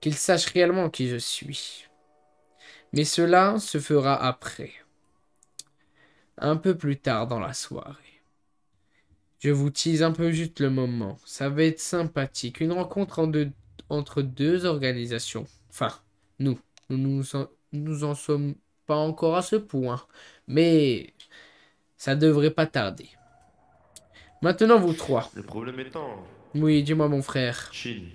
Speaker 1: Qu'il sache réellement qui je suis. Mais cela se fera après. Un peu plus tard dans la soirée. Je vous tease un peu juste le moment. Ça va être sympathique. Une rencontre entre deux organisations. Enfin, nous en sommes pas encore à ce point. Mais ça devrait pas tarder. Maintenant, vous trois.
Speaker 18: Le problème étant...
Speaker 1: Oui, dis-moi mon frère.
Speaker 18: Shin.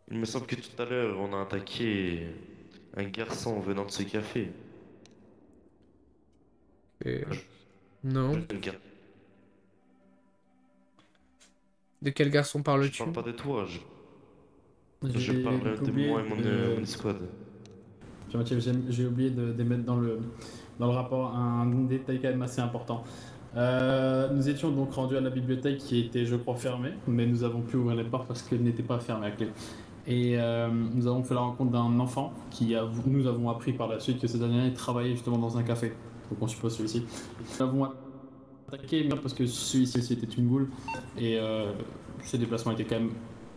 Speaker 18: Il me semble que tout à l'heure, on a attaqué un garçon venant de ce café.
Speaker 1: Non. De quel garçon parles-tu?
Speaker 18: Je parle pas de toi, je
Speaker 5: J'ai
Speaker 18: parle de
Speaker 5: oublié
Speaker 18: moi et mon escouade.
Speaker 5: J'ai oublié de mettre dans le rapport un détail quand même assez important. Nous étions donc rendus à la bibliothèque qui était, je crois, fermée, mais nous avons pu ouvrir les portes parce qu'elle n'était pas fermée à clé. Et nous avons fait la rencontre d'un enfant nous avons appris par la suite que ce dernier travaillait justement dans un café. Donc on suppose celui-ci. Nous avons attaqué parce que celui-ci était une boule et ses déplacements étaient quand même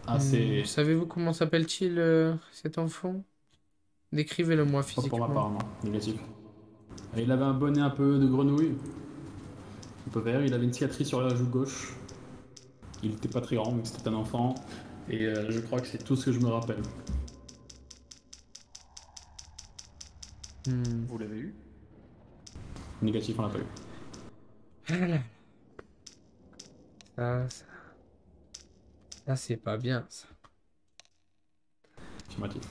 Speaker 5: assez...
Speaker 1: Savez-vous comment s'appelle-t-il cet enfant? Décrivez-le moi physiquement.
Speaker 5: Pas pour ma part, non. Négatif. Il avait un bonnet un peu de grenouille. Un peu vert, il avait une cicatrice sur la joue gauche. Il était pas très grand, mais c'était un enfant. Et je crois que c'est tout ce que je me rappelle.
Speaker 2: Vous l'avez eu?
Speaker 5: Négatif, on l'a pas eu.
Speaker 1: Ça c'est pas bien, ça.
Speaker 5: Affirmatif.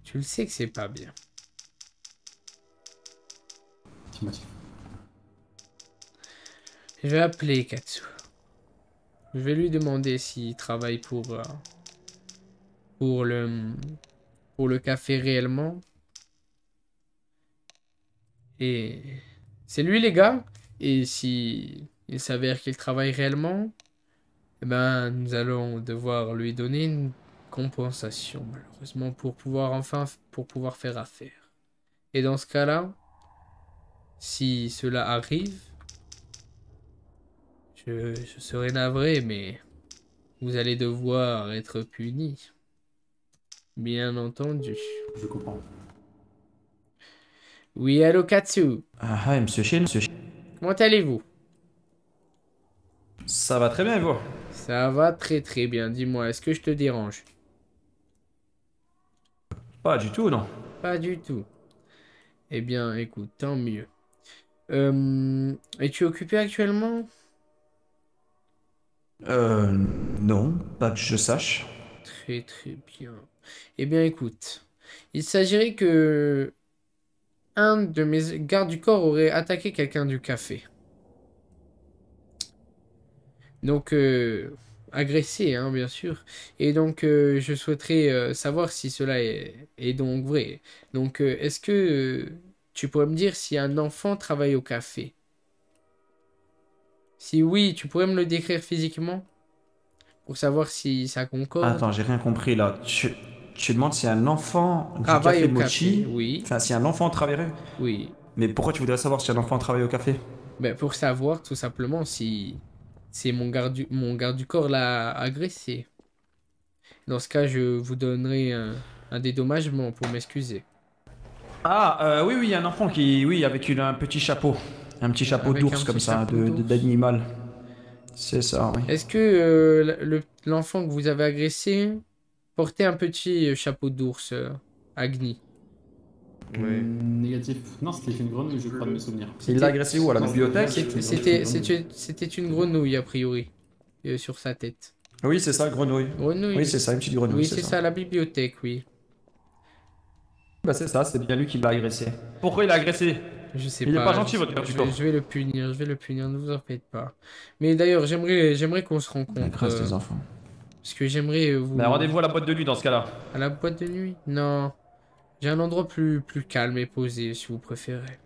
Speaker 1: Tu le sais que c'est pas bien.
Speaker 5: Affirmatif.
Speaker 1: Je vais appeler Katsu. Je vais lui demander s'il travaille pour le café réellement. Et c'est lui les gars. Et si il s'avère qu'il travaille réellement, eh ben nous allons devoir lui donner une compensation malheureusement pour pouvoir faire affaire. Et dans ce cas-là, si cela arrive, je serai navré, mais vous allez devoir être puni. Bien entendu.
Speaker 5: Je comprends.
Speaker 1: Oui, allô Katsu.
Speaker 20: Ah, hi, monsieur Shin, monsieur Shin.
Speaker 1: Comment allez-vous?
Speaker 20: Ça va très bien, et vous?
Speaker 1: Ça va très très bien. Dis-moi, est-ce que je te dérange?
Speaker 20: Pas du tout, non.
Speaker 1: Pas du tout. Eh bien, écoute, tant mieux. Es-tu occupé actuellement?
Speaker 20: Non, pas que je sache.
Speaker 1: Très très bien. Eh bien, écoute, il s'agirait que un de mes gardes du corps aurait attaqué quelqu'un du café. Donc, agressé, hein, bien sûr. Et donc, je souhaiterais savoir si cela est donc vrai. Donc, est-ce que tu pourrais me dire si un enfant travaille au café? Si oui, tu pourrais me le décrire physiquement? Pour savoir si ça concorde.
Speaker 20: Attends, j'ai rien compris là. Tu demandes si un enfant du
Speaker 1: travaille
Speaker 20: café
Speaker 1: au
Speaker 20: Mochi,
Speaker 1: café, oui.
Speaker 20: Enfin, si un enfant travaillerait.
Speaker 1: Oui.
Speaker 20: Mais pourquoi tu voudrais savoir si un enfant travaille au café?
Speaker 1: Ben, pour savoir tout simplement si mon garde du corps l'a agressé. Dans ce cas, je vous donnerai un dédommagement pour m'excuser.
Speaker 20: Ah, oui, oui, il y a un enfant qui, oui, avec un petit chapeau. Un petit chapeau
Speaker 1: Avec
Speaker 20: d'ours
Speaker 1: un
Speaker 20: comme
Speaker 1: petit
Speaker 20: ça,
Speaker 1: chapeau d'ours.
Speaker 20: d'animal. C'est ça, oui.
Speaker 1: Est-ce que l'enfant que vous avez agressé portait un petit chapeau d'ours, Agni?
Speaker 5: Négatif. Non, c'était une grenouille, je crois, de mes souvenirs.
Speaker 20: Il l'a agressé où, à la bibliothèque?
Speaker 1: C'était une grenouille, a priori, sur sa tête.
Speaker 20: Oui, c'est ça, grenouille.
Speaker 1: Grenouille.
Speaker 20: Oui, c'est ça, une petite grenouille.
Speaker 1: Oui, c'est ça, la bibliothèque, oui.
Speaker 20: Bah, c'est ça, c'est bien lui qui l'a agressé. Pourquoi il l'a agressé?
Speaker 1: Je sais
Speaker 20: Il
Speaker 1: pas.
Speaker 20: est pas gentil, votre
Speaker 1: je vais le punir, ne vous en faites pas. Mais d'ailleurs, j'aimerais qu'on se rencontre.
Speaker 20: Grâce tes enfants.
Speaker 1: Parce que j'aimerais vous...
Speaker 20: Bah, rendez-vous à la boîte de nuit dans ce cas-là.
Speaker 1: À la boîte de nuit? Non. J'ai un endroit plus calme et posé, si vous préférez.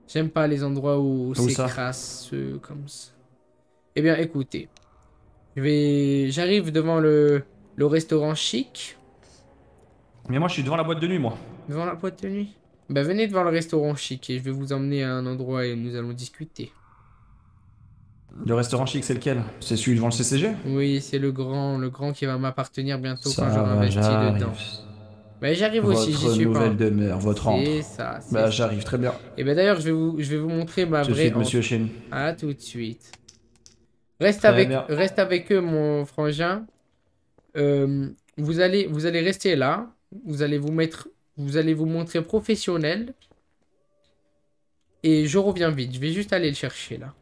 Speaker 1: J'aime pas les endroits où c'est crasseux comme ça. Eh bien, écoutez. J'arrive devant le restaurant chic.
Speaker 20: Mais moi, je suis devant la boîte de nuit, moi.
Speaker 1: Devant la boîte de nuit? Bah, venez devant le restaurant chic et je vais vous emmener à un endroit et nous allons discuter.
Speaker 20: Le restaurant chic, c'est lequel? C'est celui devant le CCG?
Speaker 1: Oui, c'est le grand qui va m'appartenir bientôt
Speaker 20: Ça
Speaker 1: quand j'aurai
Speaker 20: va,
Speaker 1: investi
Speaker 20: j'arrive.
Speaker 1: dedans. Bah, j'arrive aussi, j'y suis pas.
Speaker 20: Votre nouvelle demeure, votre antre.
Speaker 1: C'est ça, c'est
Speaker 20: Bah,
Speaker 1: ça.
Speaker 20: j'arrive, très bien.
Speaker 1: Et ben d'ailleurs, je vais vous montrer ma
Speaker 20: Tout de
Speaker 1: vraie
Speaker 20: suite, monsieur Shin.
Speaker 1: À tout de suite. Reste
Speaker 20: Très bien.
Speaker 1: avec eux, mon frangin. Vous allez rester là. Vous allez vous montrer professionnel. Et je reviens vite. Je vais juste aller le chercher là.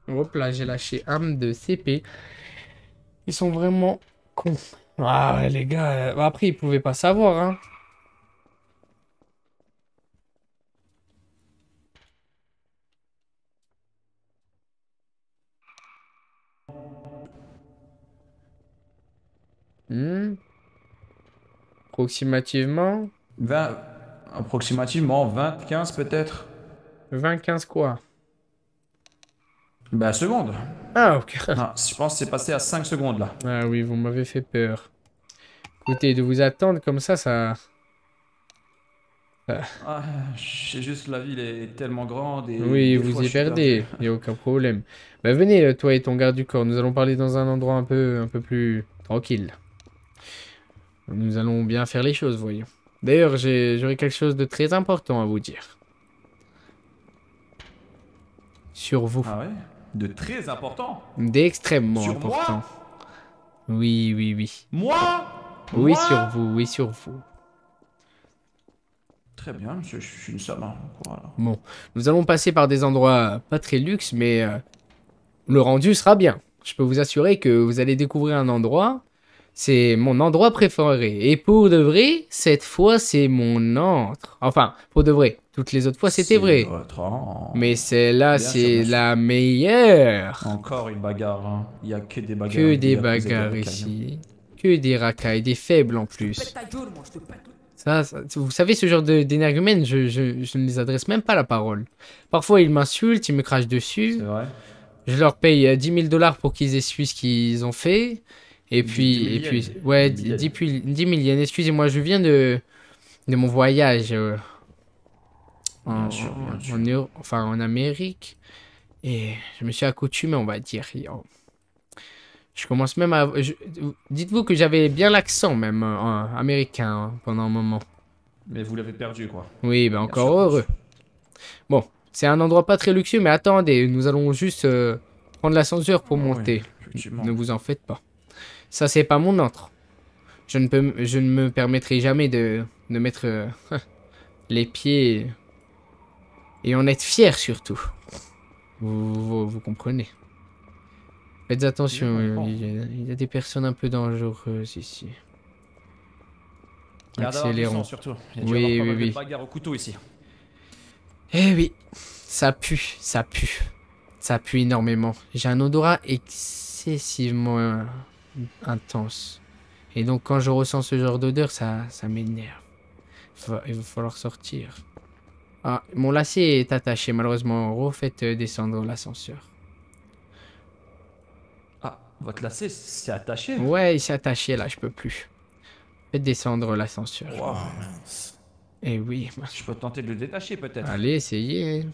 Speaker 1: Hop là, j'ai lâché arme de CP. Ils sont vraiment cons. Ah ouais, les gars. Après, ils pouvaient pas savoir, hein. Approximativement.
Speaker 20: Approximativement 20-15 peut-être.
Speaker 1: 20-15 quoi?
Speaker 20: Bah, secondes.
Speaker 1: Ah, ok.
Speaker 20: Non, je pense que c'est passé à 5 secondes là.
Speaker 1: Ah oui, vous m'avez fait peur. Écoutez, de vous attendre comme ça...
Speaker 20: Ah, c'est juste que la ville est tellement grande et...
Speaker 1: Oui,
Speaker 20: des
Speaker 1: vous
Speaker 20: fois,
Speaker 1: y
Speaker 20: je suis
Speaker 1: perdez,
Speaker 20: perdu.
Speaker 1: il n'y a aucun problème. Bah venez, toi et ton garde du corps, nous allons parler dans un endroit un peu plus tranquille. Nous allons bien faire les choses, voyons. D'ailleurs, j'aurai quelque chose de très important à vous dire. Sur vous.
Speaker 20: Ah ouais? De très important?
Speaker 1: D'extrêmement
Speaker 20: Sur
Speaker 1: important.
Speaker 20: moi?
Speaker 1: Oui, oui, oui.
Speaker 20: Moi?
Speaker 1: Oui,
Speaker 20: Moi?
Speaker 1: sur vous, oui, sur vous.
Speaker 20: Très bien, monsieur Shinsama. Voilà.
Speaker 1: Bon, nous allons passer par des endroits pas très luxe, mais le rendu sera bien. Je peux vous assurer que vous allez découvrir un endroit. C'est mon endroit préféré. Et pour de vrai, cette fois, c'est mon antre. Enfin, pour de vrai. Toutes les autres fois, c'était vrai.
Speaker 20: Votre antre.
Speaker 1: Mais celle-là,
Speaker 20: Bien sûr,
Speaker 1: c'est
Speaker 20: monsieur.
Speaker 1: la meilleure.
Speaker 20: Encore une bagarre, hein. Il n'y a que des bagarres.
Speaker 1: Que des
Speaker 20: à poser
Speaker 1: bagarres
Speaker 20: avec
Speaker 1: ici. Que des racailles, des faibles en plus. Ça, vous savez, ce genre d'énergumènes, je ne les adresse même pas la parole. Parfois, ils m'insultent, ils me crachent dessus.
Speaker 20: C'est vrai.
Speaker 1: Je leur paye 10 000 $ pour qu'ils essuient ce qu'ils ont fait. Et puis, 10 000 yens. Excusez-moi, je viens de mon voyage en Amérique. Et je me suis accoutumé, on va dire. Je commence même à... Dites-vous que j'avais bien l'accent même américain hein, pendant un moment.
Speaker 20: Mais vous l'avez perdu, quoi.
Speaker 1: Oui, ben encore heureux. Bon, c'est un endroit pas très luxueux, mais attendez, nous allons juste prendre l'ascenseur pour monter. Ne vous en faites pas. Ça, c'est pas mon antre. Je ne me permettrai jamais de mettre les pieds et en être fier surtout. Vous comprenez. Faites attention,
Speaker 20: Bon.
Speaker 1: il y a des personnes un peu dangereuses ici.
Speaker 20: Garde avoir du
Speaker 1: Accélérons.
Speaker 20: sang surtout. Il y a dû
Speaker 1: Oui,
Speaker 20: avoir pas
Speaker 1: oui,
Speaker 20: mal de
Speaker 1: oui.
Speaker 20: bagarres au couteau ici.
Speaker 1: Eh oui, ça pue, ça pue. Ça pue énormément. J'ai un odorat excessivement intense. Et donc quand je ressens ce genre d'odeur, ça m'énerve. Il va falloir sortir. Ah, mon lacet est attaché, malheureusement. Refaites descendre l'ascenseur.
Speaker 20: Ah, votre lacet, c'est attaché.
Speaker 1: Ouais, il s'est attaché là, je peux plus. Faites descendre l'ascenseur.
Speaker 20: Wow.
Speaker 1: Eh oui.
Speaker 20: Je peux tenter de le détacher peut-être.
Speaker 1: Allez, essayez.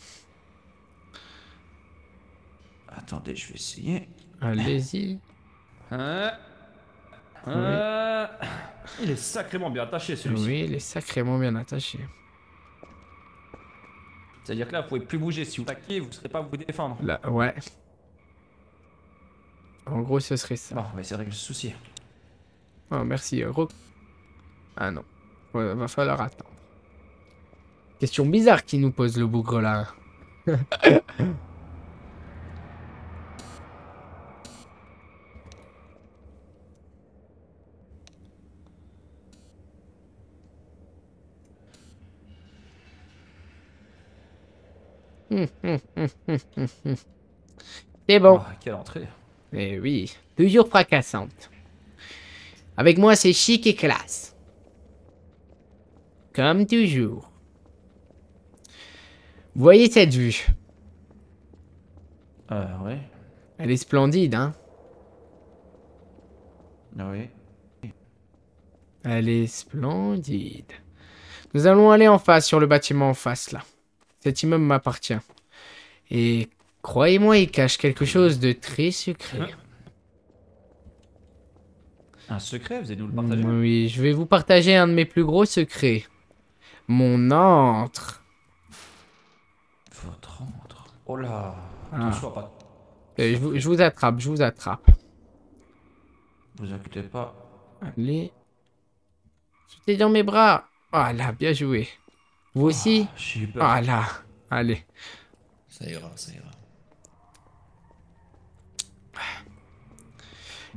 Speaker 20: Attendez, je vais essayer.
Speaker 1: Allez-y.
Speaker 20: Il est sacrément bien attaché celui-ci.
Speaker 1: Oui, il est sacrément bien attaché.
Speaker 20: C'est-à-dire que là, vous pouvez plus bouger. Si vous attaquez, vous ne serez pas à vous défendre.
Speaker 1: Là, ouais. En gros, ce serait ça.
Speaker 20: Bon, on va essayer de régler ce souci.
Speaker 1: Oh, merci. Ah non. Ouais, va falloir attendre. Question bizarre qui nous pose le bougre là. C'est bon.
Speaker 20: Oh, quelle entrée.
Speaker 1: Eh oui, toujours fracassante. Avec moi, c'est chic et classe. Comme toujours. Vous voyez cette vue?
Speaker 20: Ouais.
Speaker 1: Elle est splendide, hein?
Speaker 20: Oui.
Speaker 1: Elle est splendide. Nous allons aller en face, sur le bâtiment en face, là. Cet immeuble m'appartient. Et croyez-moi, il cache quelque chose de très secret.
Speaker 20: Un secret, vous allez nous le partager?
Speaker 1: Oui, je vais vous partager un de mes plus gros secrets. Mon antre.
Speaker 20: Votre antre. Oh là.
Speaker 1: Ah.
Speaker 20: Attention à pas.
Speaker 1: Je vous attrape, je vous attrape.
Speaker 20: Vous inquiétez pas.
Speaker 1: Allez. C'était dans mes bras. Ah là, bien joué. Vous aussi?
Speaker 20: J'ai eu peur.
Speaker 1: Ah là, allez.
Speaker 17: Ça ira, ça ira.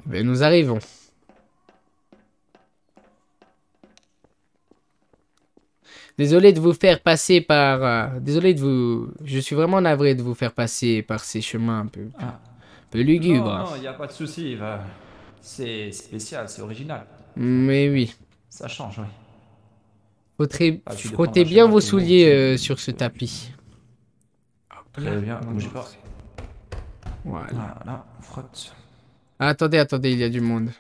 Speaker 1: Ben, nous arrivons. Désolé de vous faire passer par... désolé de vous... Je suis vraiment navré de vous faire passer par ces chemins un peu lugubres.
Speaker 20: Non, il n'y a pas de souci. C'est spécial, c'est original.
Speaker 1: Mais oui.
Speaker 20: Ça change, oui.
Speaker 1: Frottez bien vos souliers sur ce tapis.
Speaker 20: Très bien, bougez pas.
Speaker 1: Voilà.
Speaker 20: Voilà, on frotte.
Speaker 1: Ah, attendez, il y a du monde.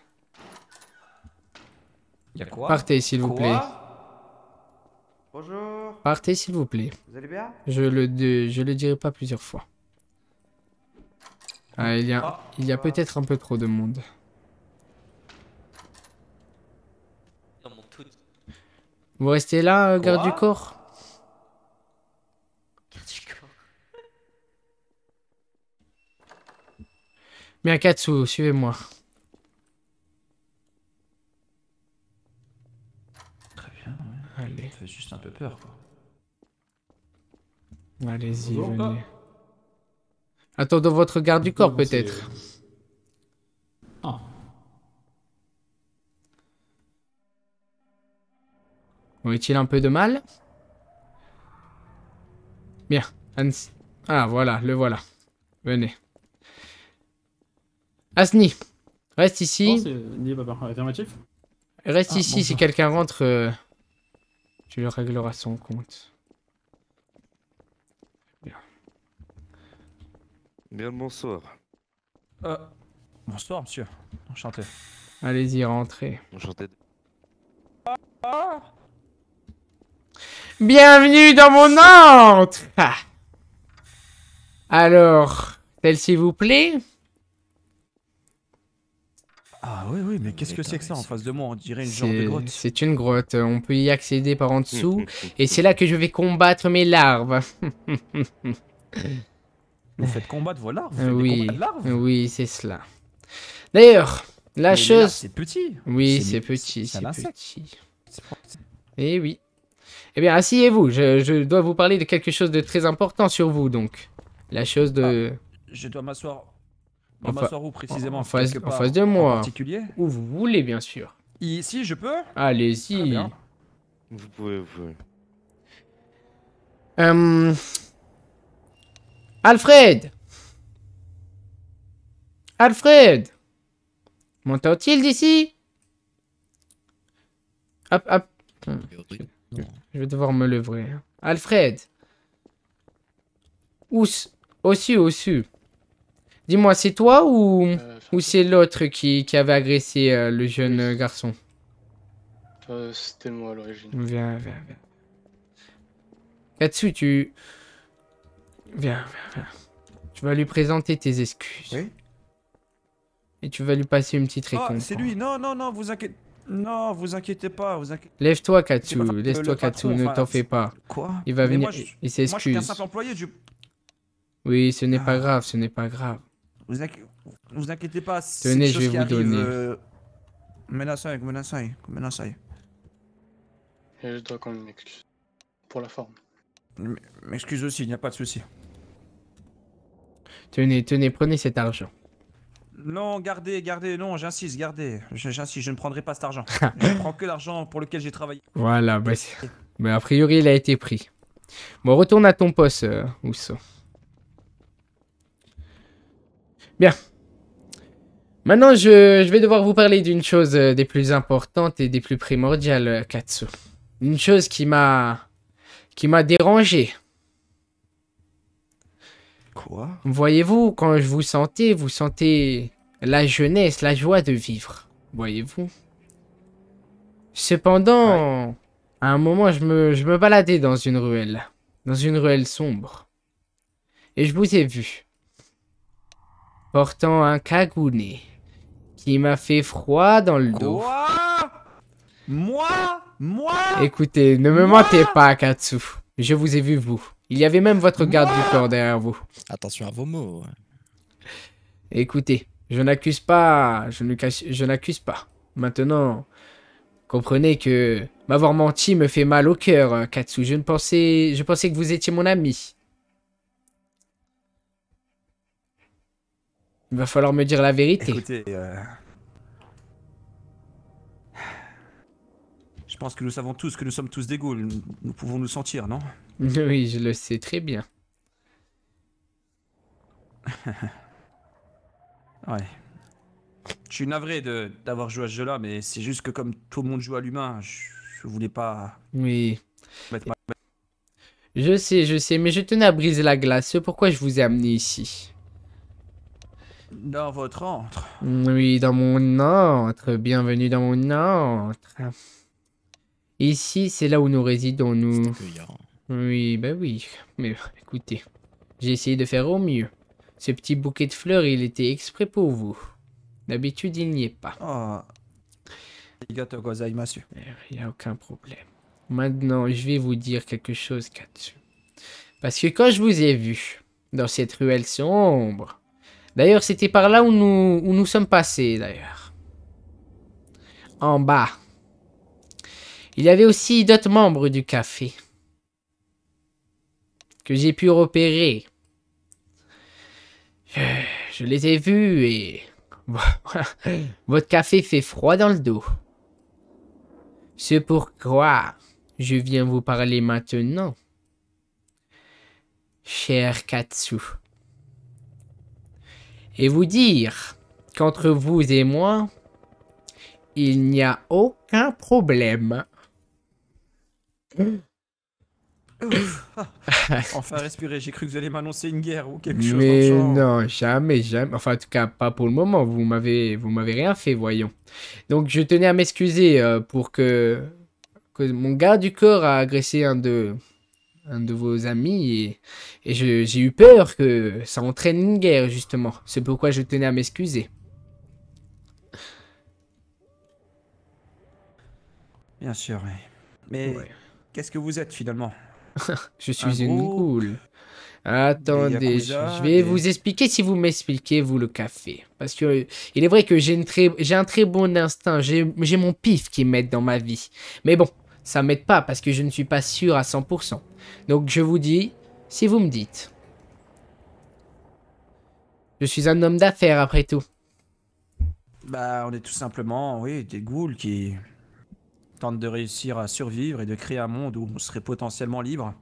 Speaker 20: Il y a quoi?
Speaker 1: Partez, s'il vous plaît.
Speaker 9: Bonjour.
Speaker 1: Partez, s'il vous plaît.
Speaker 9: Vous allez bien?
Speaker 1: Je le dirai pas plusieurs fois. Ah, il y a peut-être un peu trop de monde. Vous restez là, garde du corps? Bien, Katsu, suivez-moi.
Speaker 20: Très bien, ouais.
Speaker 1: Allez.
Speaker 20: Ça fait juste un peu peur, quoi.
Speaker 1: Allez-y,
Speaker 20: Bonjour,
Speaker 1: venez.
Speaker 20: pas.
Speaker 1: Attendons votre garde du corps, peut-être.
Speaker 5: Ah.
Speaker 1: Aurait-il un peu de mal? Bien. Hans. Ah, voilà, le voilà. Venez. Asni, reste ici.
Speaker 5: Oh, c'est lié, papa. Affirmatif.
Speaker 1: Reste ici,
Speaker 5: bon,
Speaker 1: si
Speaker 5: ça.
Speaker 1: quelqu'un rentre, tu lui régleras son compte. Bien.
Speaker 18: Bien le bonsoir.
Speaker 20: Bonsoir, monsieur. Enchanté.
Speaker 1: Allez-y, rentrez.
Speaker 18: Enchanté.
Speaker 1: Bienvenue dans mon antre. Ah. Alors, celle-ci vous plaît?
Speaker 20: Ah oui, mais qu'est-ce que c'est que ça en face de moi? On dirait une genre de grotte.
Speaker 1: C'est une grotte, on peut y accéder par en dessous, et c'est là que je vais combattre mes larves.
Speaker 20: Vous faites combattre vos larves? Vous faites des
Speaker 1: Oui,
Speaker 20: combats de larves?
Speaker 1: oui, c'est cela. D'ailleurs, la
Speaker 20: Mais les
Speaker 1: chose...
Speaker 20: larves, c'est petit.
Speaker 1: Oui, c'est petit, c'est petit. Eh oui. Eh bien, asseyez-vous, je dois vous parler de quelque chose de très important sur vous, donc. La chose de...
Speaker 20: Je dois m'asseoir On va m'asseoir où précisément?
Speaker 1: En face,
Speaker 20: Quelque
Speaker 1: en
Speaker 20: part
Speaker 1: face de
Speaker 20: en
Speaker 1: moi.
Speaker 20: particulier?
Speaker 1: Où vous voulez, bien sûr.
Speaker 20: Ici, je peux?
Speaker 1: Allez-y.
Speaker 20: Très bien.
Speaker 18: Vous pouvez, vous pouvez.
Speaker 1: Alfred! Alfred! M'entend-il d'ici? Hop, hop. Je vais devoir me lever. Alfred! Au su. Dis-moi, c'est toi ou c'est l'autre qui avait agressé le jeune garçon?
Speaker 19: C'était moi à l'origine.
Speaker 1: Viens. Katsu, tu... Viens. Tu vas lui présenter tes excuses.
Speaker 20: Oui.
Speaker 1: Et tu vas lui passer une petite récompense.
Speaker 20: Ah, c'est lui. Non, vous inquiétez... Non, vous inquiétez pas,
Speaker 1: Lève-toi, Katsu.
Speaker 20: C'est pas-
Speaker 1: Laisse-toi,
Speaker 20: le
Speaker 1: Katsu.
Speaker 20: patron,
Speaker 1: Ne
Speaker 20: enfin,
Speaker 1: t'en fais pas.
Speaker 20: Quoi?
Speaker 1: Il va
Speaker 20: Mais
Speaker 1: venir.
Speaker 20: moi,
Speaker 1: Il
Speaker 20: Moi, je suis qu'un
Speaker 1: s'excuse.
Speaker 20: simple employé du...
Speaker 1: Oui, ce n'est pas grave. Ce n'est pas grave.
Speaker 20: Vous inquiétez pas, c'est
Speaker 1: Tenez,
Speaker 20: une
Speaker 1: je
Speaker 20: chose
Speaker 1: vais
Speaker 20: qui
Speaker 1: vous
Speaker 20: arrive,
Speaker 1: donner.
Speaker 20: Menasai.
Speaker 19: Et je dois quand même m'excuser. Pour la forme.
Speaker 20: M'excuse aussi, il n'y a pas de souci.
Speaker 1: Tenez, prenez cet argent.
Speaker 20: Non, gardez, non, j'insiste, gardez. J'insiste, je ne prendrai pas cet argent. Je ne prends que l'argent pour lequel j'ai travaillé.
Speaker 1: Voilà, mais a priori, il a été pris. Bon, retourne à ton poste, Ousso. Bien. Maintenant, je vais devoir vous parler d'une chose des plus importantes et des plus primordiales, Katsu. Une chose qui m'a dérangé.
Speaker 20: Quoi?
Speaker 1: Voyez-vous, quand je vous sentez la jeunesse, la joie de vivre. Voyez-vous? Cependant, à un moment, je me baladais dans une ruelle sombre. Et je vous ai vu, portant un cagoulé qui m'a fait froid dans le dos.
Speaker 20: Quoi? Moi?
Speaker 1: Écoutez, ne me mentez pas, Katsu. Je vous ai vu, vous. Il y avait même votre garde du corps derrière vous.
Speaker 17: Attention à vos mots.
Speaker 1: Écoutez, je n'accuse pas. Je n'accuse pas. Maintenant, comprenez que m'avoir menti me fait mal au cœur, Katsu. Je pensais que vous étiez mon ami. Il va falloir me dire la vérité.
Speaker 20: Écoutez, je pense que nous savons tous que nous sommes tous des ghouls. Nous pouvons nous sentir, non?
Speaker 1: Oui, je le sais très bien.
Speaker 20: Ouais. Je suis navré d'avoir joué à ce jeu-là, mais c'est juste que comme tout le monde joue à l'humain, je voulais pas...
Speaker 1: Oui.
Speaker 20: mettre ma-
Speaker 1: Je sais, mais je tenais à briser la glace. C'est pourquoi je vous ai amené ici.
Speaker 20: Dans votre antre.
Speaker 1: Oui, dans mon antre. Bienvenue dans mon antre. Ici, c'est là où nous résidons, nous. Oui, bah oui. Mais écoutez, j'ai essayé de faire au mieux. Ce petit bouquet de fleurs, il était exprès pour vous. D'habitude, il n'y est pas.
Speaker 20: Oh. Arigatou gozaimasu.
Speaker 1: Il n'y a aucun problème. Maintenant, je vais vous dire quelque chose, Katsu. Parce que quand je vous ai vu dans cette ruelle sombre... D'ailleurs, c'était par là où nous sommes passés, d'ailleurs. En bas. Il y avait aussi d'autres membres du café. Que j'ai pu repérer. Je les ai vus et... Votre café fait froid dans le dos. C'est pourquoi je viens vous parler maintenant. Cher Katsu. Et vous dire qu'entre vous et moi, il n'y a aucun problème.
Speaker 20: Enfin respirer, j'ai cru que vous alliez m'annoncer une guerre ou quelque chose dans le
Speaker 1: Mais
Speaker 20: genre.
Speaker 1: non, jamais. Enfin, en tout cas, pas pour le moment. Vous m'avez rien fait, voyons. Donc, je tenais à m'excuser pour que mon garde du corps a agressé un de vos amis et j'ai eu peur que ça entraîne une guerre, justement. C'est pourquoi je tenais à m'excuser.
Speaker 20: Bien sûr, oui. Mais
Speaker 1: Ouais.
Speaker 20: qu'est-ce que vous êtes finalement?
Speaker 1: Je suis une goule. Attendez,
Speaker 20: yakuza,
Speaker 1: je vais vous expliquer si vous m'expliquez, vous, le café. Parce que il est vrai que j'ai un très bon instinct. J'ai mon pif qui m'aide dans ma vie. Mais bon, ça m'aide pas parce que je ne suis pas sûr à 100%. Donc je vous dis, si vous me dites. Je suis un homme d'affaires après tout.
Speaker 20: Bah, on est tout simplement, oui, des ghouls qui tentent de réussir à survivre et de créer un monde où on serait potentiellement libre.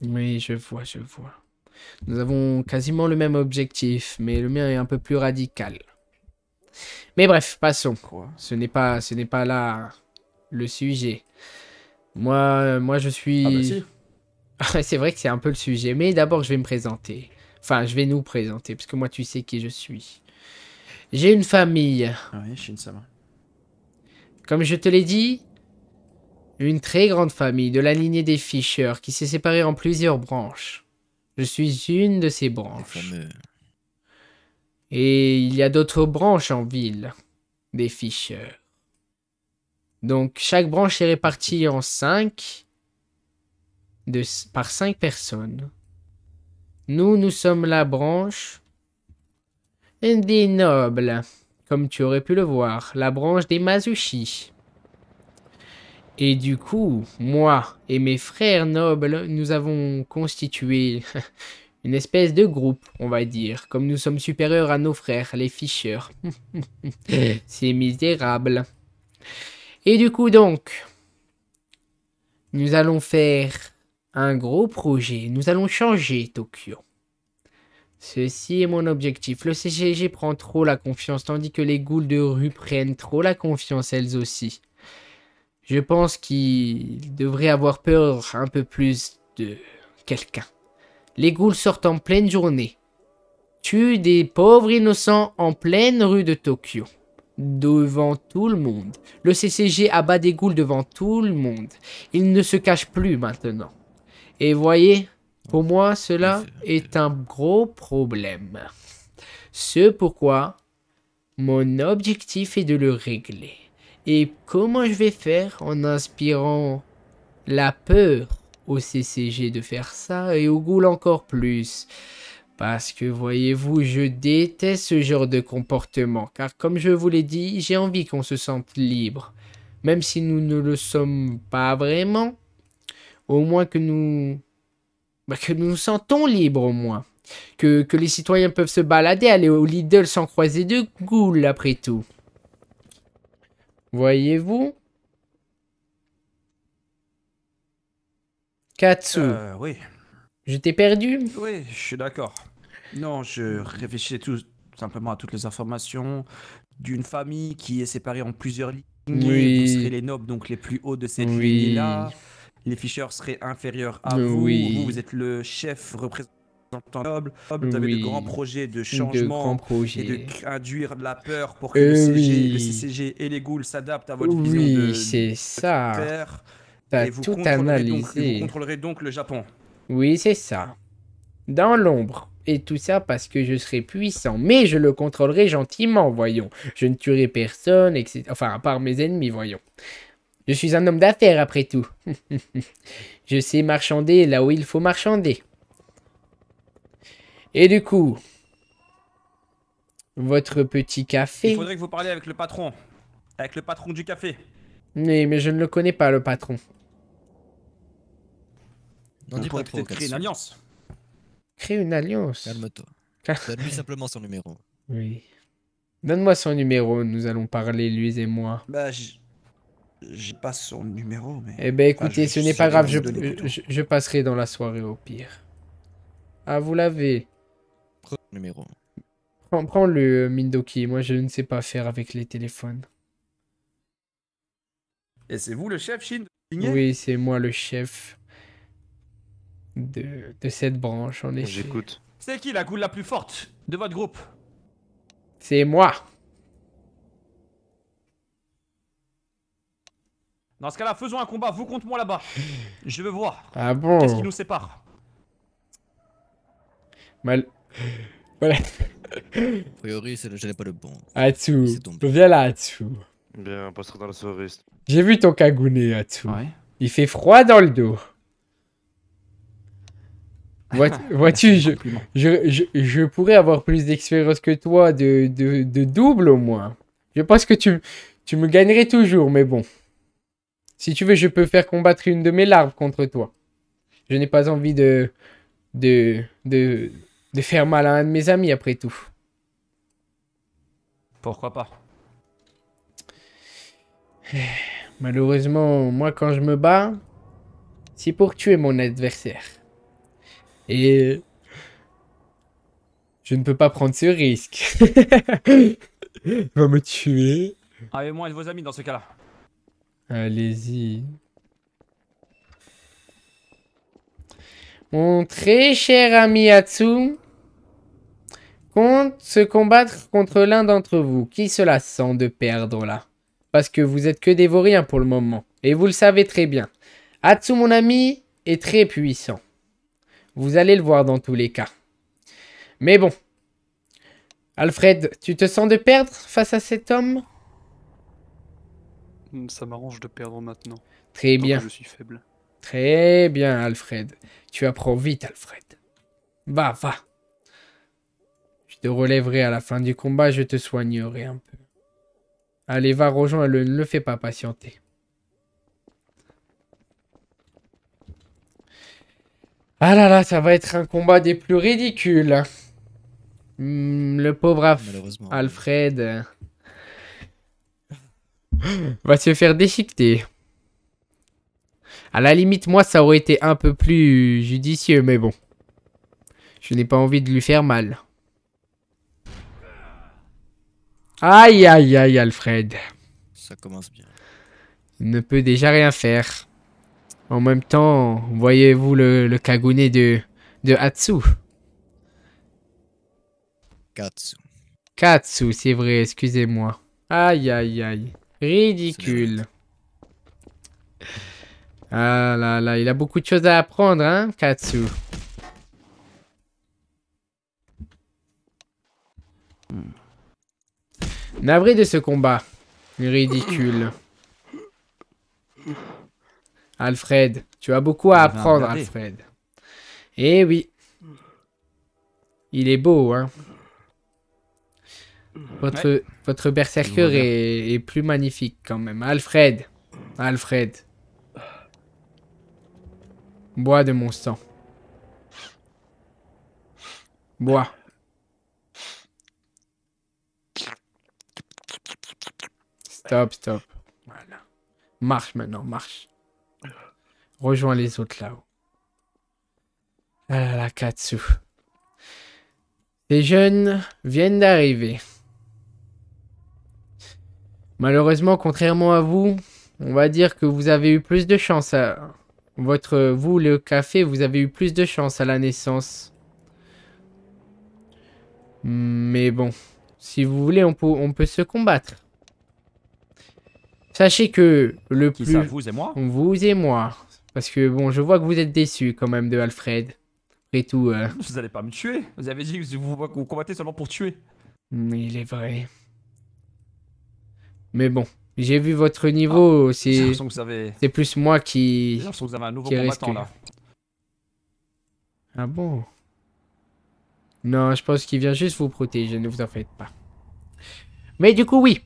Speaker 1: Oui, je vois, je vois. Nous avons quasiment le même objectif, mais le mien est un peu plus radical. Mais bref, passons. Ce n'est pas là le sujet. Moi, je suis...
Speaker 20: Ah bah si.
Speaker 1: C'est vrai que c'est un peu le sujet, mais d'abord, je vais me présenter. Enfin, je vais nous présenter, parce que moi, tu sais qui je suis. J'ai une famille.
Speaker 20: Oui, Shin-sama.
Speaker 1: Comme je te l'ai dit, une très grande famille de la lignée des Fisher qui s'est séparée en plusieurs branches. Je suis une de ces branches. Et il y a d'autres branches en ville des Fisher. Donc chaque branche est répartie en 5 par 5 personnes. Nous sommes la branche des nobles, comme tu aurais pu le voir, la branche des Mazuchi. Et du coup, moi et mes frères nobles, nous avons constitué une espèce de groupe, on va dire, comme nous sommes supérieurs à nos frères, les Fisher. C'est misérable. Et du coup donc, nous allons faire un gros projet. Nous allons changer Tokyo. Ceci est mon objectif. Le CGG prend trop la confiance, tandis que les ghouls de rue prennent trop la confiance elles aussi. Je pense qu'ils devraient avoir peur un peu plus de quelqu'un. Les ghouls sortent en pleine journée, tuent des pauvres innocents en pleine rue de Tokyo, devant tout le monde. Le CCG abat des ghouls devant tout le monde. Ils ne se cachent plus maintenant. Et voyez, pour moi, cela est un gros problème. Ce pourquoi mon objectif est de le régler. Et comment je vais faire en inspirant la peur au CCG de faire ça et au ghoul encore plus. Parce que voyez-vous, je déteste ce genre de comportement. Car comme je vous l'ai dit, j'ai envie qu'on se sente libre. Même si nous ne le sommes pas vraiment. Au moins que nous nous sentons libres au moins. Que les citoyens peuvent se balader, aller au Lidl sans croiser de ghouls après tout. Voyez-vous? Katsu.
Speaker 20: Oui.
Speaker 1: Je t'ai perdu?
Speaker 20: Oui, je suis d'accord. Non, je réfléchissais tout simplement à toutes les informations d'une famille qui est séparée en plusieurs lignées.
Speaker 1: Oui.
Speaker 20: Vous serez les nobles, donc les plus hauts de cette
Speaker 1: Oui.
Speaker 20: lignée-là. Les Fisher seraient inférieurs à vous.
Speaker 1: Oui.
Speaker 20: Vous êtes le chef représentant noble. Vous avez de grands projets de changement et d'induire de la peur pour que le CCG et les ghouls s'adaptent à votre vision de...
Speaker 1: Oui, c'est ça. T'as tout
Speaker 20: vous
Speaker 1: analysé.
Speaker 20: contrôlerez donc le Japon.
Speaker 1: Oui, c'est ça. Dans l'ombre. Et tout ça parce que je serai puissant. Mais je le contrôlerai gentiment, voyons. Je ne tuerai personne, etc. Enfin, à part mes ennemis, voyons. Je suis un homme d'affaires, après tout. Je sais marchander là où il faut marchander. Et du coup, votre petit café...
Speaker 20: Il faudrait que vous parliez avec le patron. Avec le patron du café.
Speaker 1: Oui, mais je ne le connais pas, le patron.
Speaker 17: N'en
Speaker 20: On
Speaker 17: dis
Speaker 20: pourrait
Speaker 17: pas trop,
Speaker 20: peut-être créer une
Speaker 17: Katsu.
Speaker 20: alliance.
Speaker 1: Créer une alliance.
Speaker 17: Calme-toi. Donne-lui simplement son numéro.
Speaker 1: Oui. Donne-moi son numéro, nous allons parler, lui et moi.
Speaker 20: Bah, j'ai pas son numéro, mais...
Speaker 1: Eh ben écoutez, ce n'est pas grave, je
Speaker 20: je
Speaker 1: passerai dans la soirée au pire. Ah, vous l'avez.
Speaker 17: Prends le numéro.
Speaker 1: Prends-le, Mindoki, moi je ne sais pas faire avec les téléphones.
Speaker 20: Et c'est vous le chef, Shin?
Speaker 1: Oui, c'est moi le chef de cette branche, en effet.
Speaker 18: J'écoute.
Speaker 20: C'est qui la ghoul la plus forte de votre groupe?
Speaker 1: C'est moi.
Speaker 20: Dans ce cas-là, faisons un combat, vous contre moi là-bas. Je veux voir.
Speaker 1: Ah bon?
Speaker 20: Qu'est-ce qui nous sépare?
Speaker 1: Mal... Voilà.
Speaker 17: A priori, je n'ai pas le bon.
Speaker 1: Atsu, viens là, Atsu.
Speaker 18: Bien, on passera dans la soirée.
Speaker 1: J'ai vu ton Kagune, Atsu. Il fait froid dans le dos. Vois-tu, je pourrais avoir plus d'expérience que toi, de double au moins. Je pense que tu me gagnerais toujours, mais bon. Si tu veux, je peux faire combattre une de mes larves contre toi. Je n'ai pas envie de faire mal à un de mes amis, après tout.
Speaker 20: Pourquoi pas?
Speaker 1: Malheureusement, moi quand je me bats, c'est pour tuer mon adversaire. Et je ne peux pas prendre ce risque. Il va me tuer.
Speaker 20: Avez-moi un de vos amis dans ce cas-là.
Speaker 1: Allez-y. Mon très cher ami Atsu compte se combattre contre l'un d'entre vous. Qui cela sent de perdre là? Parce que vous êtes que des vauriens pour le moment. Et vous le savez très bien. Atsu, mon ami, est très puissant. Vous allez le voir dans tous les cas. Mais bon. Alfred, tu te sens de perdre face à cet homme?
Speaker 2: Ça m'arrange de perdre maintenant.
Speaker 1: Très
Speaker 2: Tant
Speaker 1: bien.
Speaker 2: que je suis faible.
Speaker 1: Très bien, Alfred. Tu apprends vite, Alfred. Va. Je te relèverai à la fin du combat, je te soignerai un peu. Allez, va, rejoins-le, ne le fais pas patienter. Ah là là, ça va être un combat des plus ridicules. Le pauvre Alfred va se faire déchiqueter. À la limite, moi, ça aurait été un peu plus judicieux, mais bon. Je n'ai pas envie de lui faire mal. Aïe, aïe, aïe, Alfred.
Speaker 17: Ça commence bien.
Speaker 1: Il ne peut déjà rien faire. En même temps, voyez-vous le Kagune de Atsu. Katsu, c'est vrai, excusez-moi. Aïe, aïe, aïe. Ridicule. Ah là là, il a beaucoup de choses à apprendre, hein, Katsu. Navré de ce combat. Ridicule. Alfred, tu as beaucoup à apprendre, Alfred. Eh oui. Il est beau, hein. Votre berserker est plus magnifique quand même. Alfred. Bois de mon sang. Bois. Stop. Voilà. Marche maintenant, marche. Rejoins les autres là-haut. Ah là là, Katsu. Les jeunes viennent d'arriver. Malheureusement, contrairement à vous, on va dire que vous avez eu plus de chance à... Vous, le café, vous avez eu plus de chance à la naissance. Mais bon, si vous voulez, on peut se combattre. Sachez que le plus...
Speaker 20: Qui ça, vous et moi?
Speaker 1: Vous et moi. Parce que bon, je vois que vous êtes déçus quand même de Alfred. Après tout...
Speaker 20: Vous allez pas me tuer. Vous avez dit que vous combattez seulement pour tuer.
Speaker 1: Mais il est vrai. Mais bon, j'ai vu votre niveau, c'est plus moi qui...
Speaker 20: J'ai l'impression que vous avez un nouveau
Speaker 1: qui
Speaker 20: combattant
Speaker 1: risque.
Speaker 20: là.
Speaker 1: Ah bon? Non, je pense qu'il vient juste vous protéger, ne vous en faites pas. Mais du coup, oui,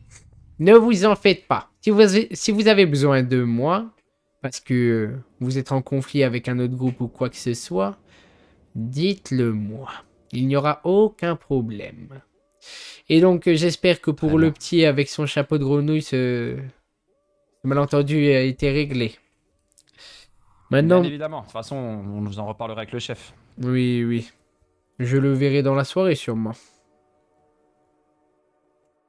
Speaker 1: ne vous en faites pas. Si vous avez besoin de moi, parce que vous êtes en conflit avec un autre groupe ou quoi que ce soit, dites-le moi. Il n'y aura aucun problème. Et donc, j'espère que pour le petit avec son chapeau de grenouille, ce malentendu a été réglé. Maintenant...
Speaker 20: Bien évidemment. De toute façon, on vous en reparlera avec le chef.
Speaker 1: Oui. Je le verrai dans la soirée, sûrement.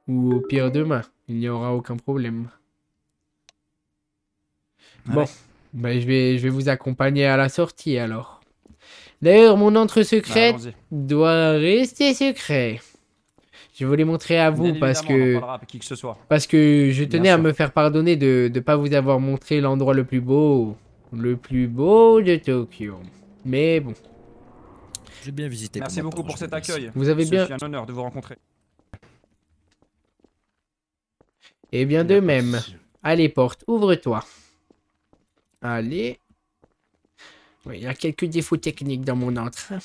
Speaker 1: Ou au pire demain. Il n'y aura aucun problème. Bon. Ben, je vais vous accompagner à la sortie, alors. D'ailleurs, mon entrée secrète doit rester secret. Je voulais montrer à vous parce que je tenais à me faire pardonner de ne pas vous avoir montré l'endroit le plus beau de Tokyo. Mais bon.
Speaker 17: J'ai bien visité.
Speaker 20: Merci beaucoup pour cet accueil.
Speaker 1: Vous avez bien...
Speaker 20: C'est un honneur de vous rencontrer.
Speaker 1: Et bien de même. Allez, porte, ouvre-toi. Allez. Oui, il y a quelques défauts techniques dans mon entrée.